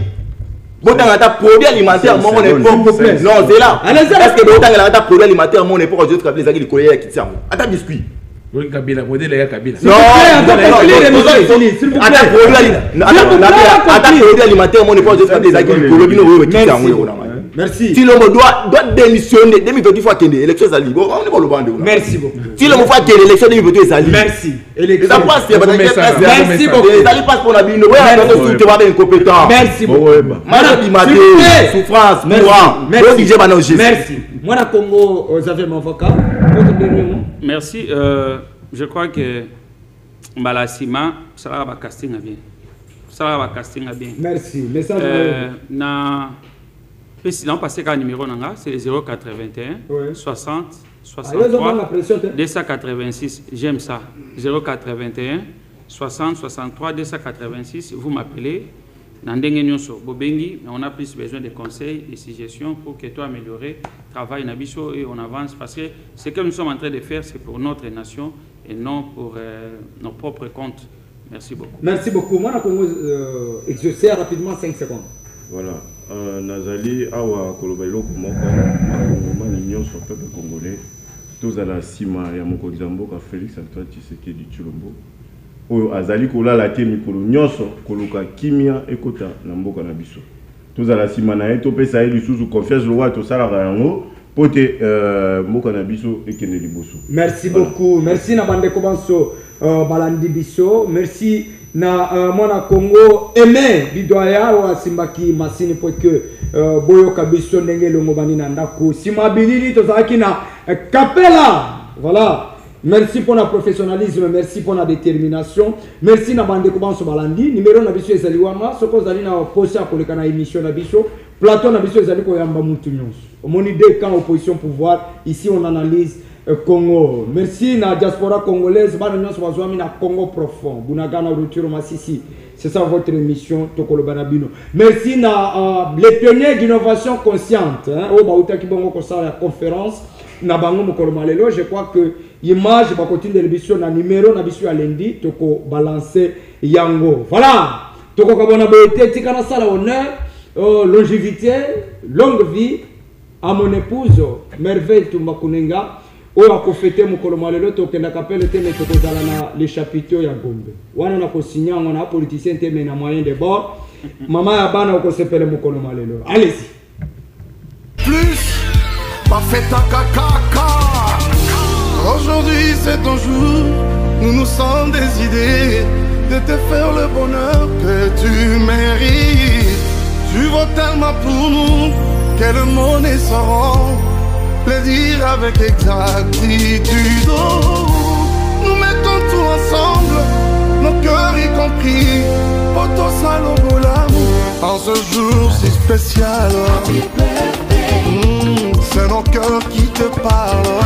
Botan a produit alimentaire, mon époque. Non, c'est là. Est-ce que Botan a produit alimentaire, mon époque, je te rappelle les aguilles de collègues qui tiennent. Attaque biscuit. Oui, Kabila, modèle les Kabila. Non, attaque alimentaire, mon époque, je te rappelle les aguilles de collègues qui tiennent. Merci. Si l'homme doit démissionner, 2020 fois qu'il y a une élection, on n'est pas le bandit. Merci beaucoup. Si l'homme fois qu'il y a une élection, 2020 ça merci. Élection. Merci beaucoup. Les alliés passent pour la vie. Oui, attention, tu vas être incompétent. Merci beaucoup. Madame souffrance, mourant. Merci. Moi, la Congo, vous avez mon avocat. Merci. Je crois que Mbalassima, ça va casting bien. Ça va casting bien. Merci. Message. Président, passé qu'un numéro, c'est 081 60 63 286. J'aime ça. 081 60 63 286. Vous m'appelez. On a plus besoin de conseils et suggestions pour que toi améliorer le travail Nabiso et on avance parce que ce que nous sommes en train de faire, c'est pour notre nation et non pour nos propres comptes. Merci beaucoup. Merci beaucoup. Moi, je vais exaucer rapidement 5 secondes. Voilà. Nazali awa kolobailo kumoko akongoma ni nyonso peuple congolais tozala sima ya mokonzi mboka Félix Antoine Tshisekedi Tshilombo oyo azali kolala te mikolo nyonso koluka kimia ekota na mboka na biso tozala sima na ye topesa ye lisusu confiance lowa tosalaka yango po te mboka na biso ekende liboso. Merci beaucoup. Merci na bandeko banso balandi biso. Merci na mwana Congo aimé bidoya wa simbaki masini pour que boyo kabiso ndenge longo bani na ndako simabilili tozaki na kapela. Voilà. Merci pour le professionnalisme, merci pour la détermination, merci na bande kobanso balandi numéro na biso ezali wama soko zali na poste à koleka na émission na biso plateau na biso ezali ko yamba mutu nyonso. Mon idée quand opposition pouvoir ici on analyse Congo. Merci na diaspora congolaise bana nyonso bazwami na Congo profond. Bunagana ruturo masisi. C'est ça votre émission Tokolo Banabino. Merci na les pionniers d'innovation consciente hein au bauta ki bongo ko sa la conférence na bango mokolo malelo je crois que image va continuer l'émission na numéro na biso ya lundi toko balancer yango. Voilà. Toko kabona boete tikana sala honneur longévité, longue vie à mon épouse Merveille Tumbakunenga. Oyo akofete mokolo malelo tokenda kapele teme tokozala na les chapiteaux ya Gombe. Wana na kosinya ngona politicien teme na moyen de bord. Mama ya bana okosepele mokolo malelo. Allez-y. Plus pas fait ta caca. Aujourd'hui c'est ton jour. Nous nous sommes des idées de te faire le bonheur que tu mérites. Tu vaux tellement pour nous que le monde est sans plaisir avec exactitude. Oh, nous mettons tout ensemble, nos cœurs y compris. Poto salobo l'amour en ce jour si spécial. C'est nos cœurs qui te parlent.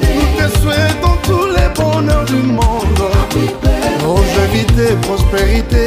Nous te souhaitons tous les bonheurs du monde. Longévité, prospérité.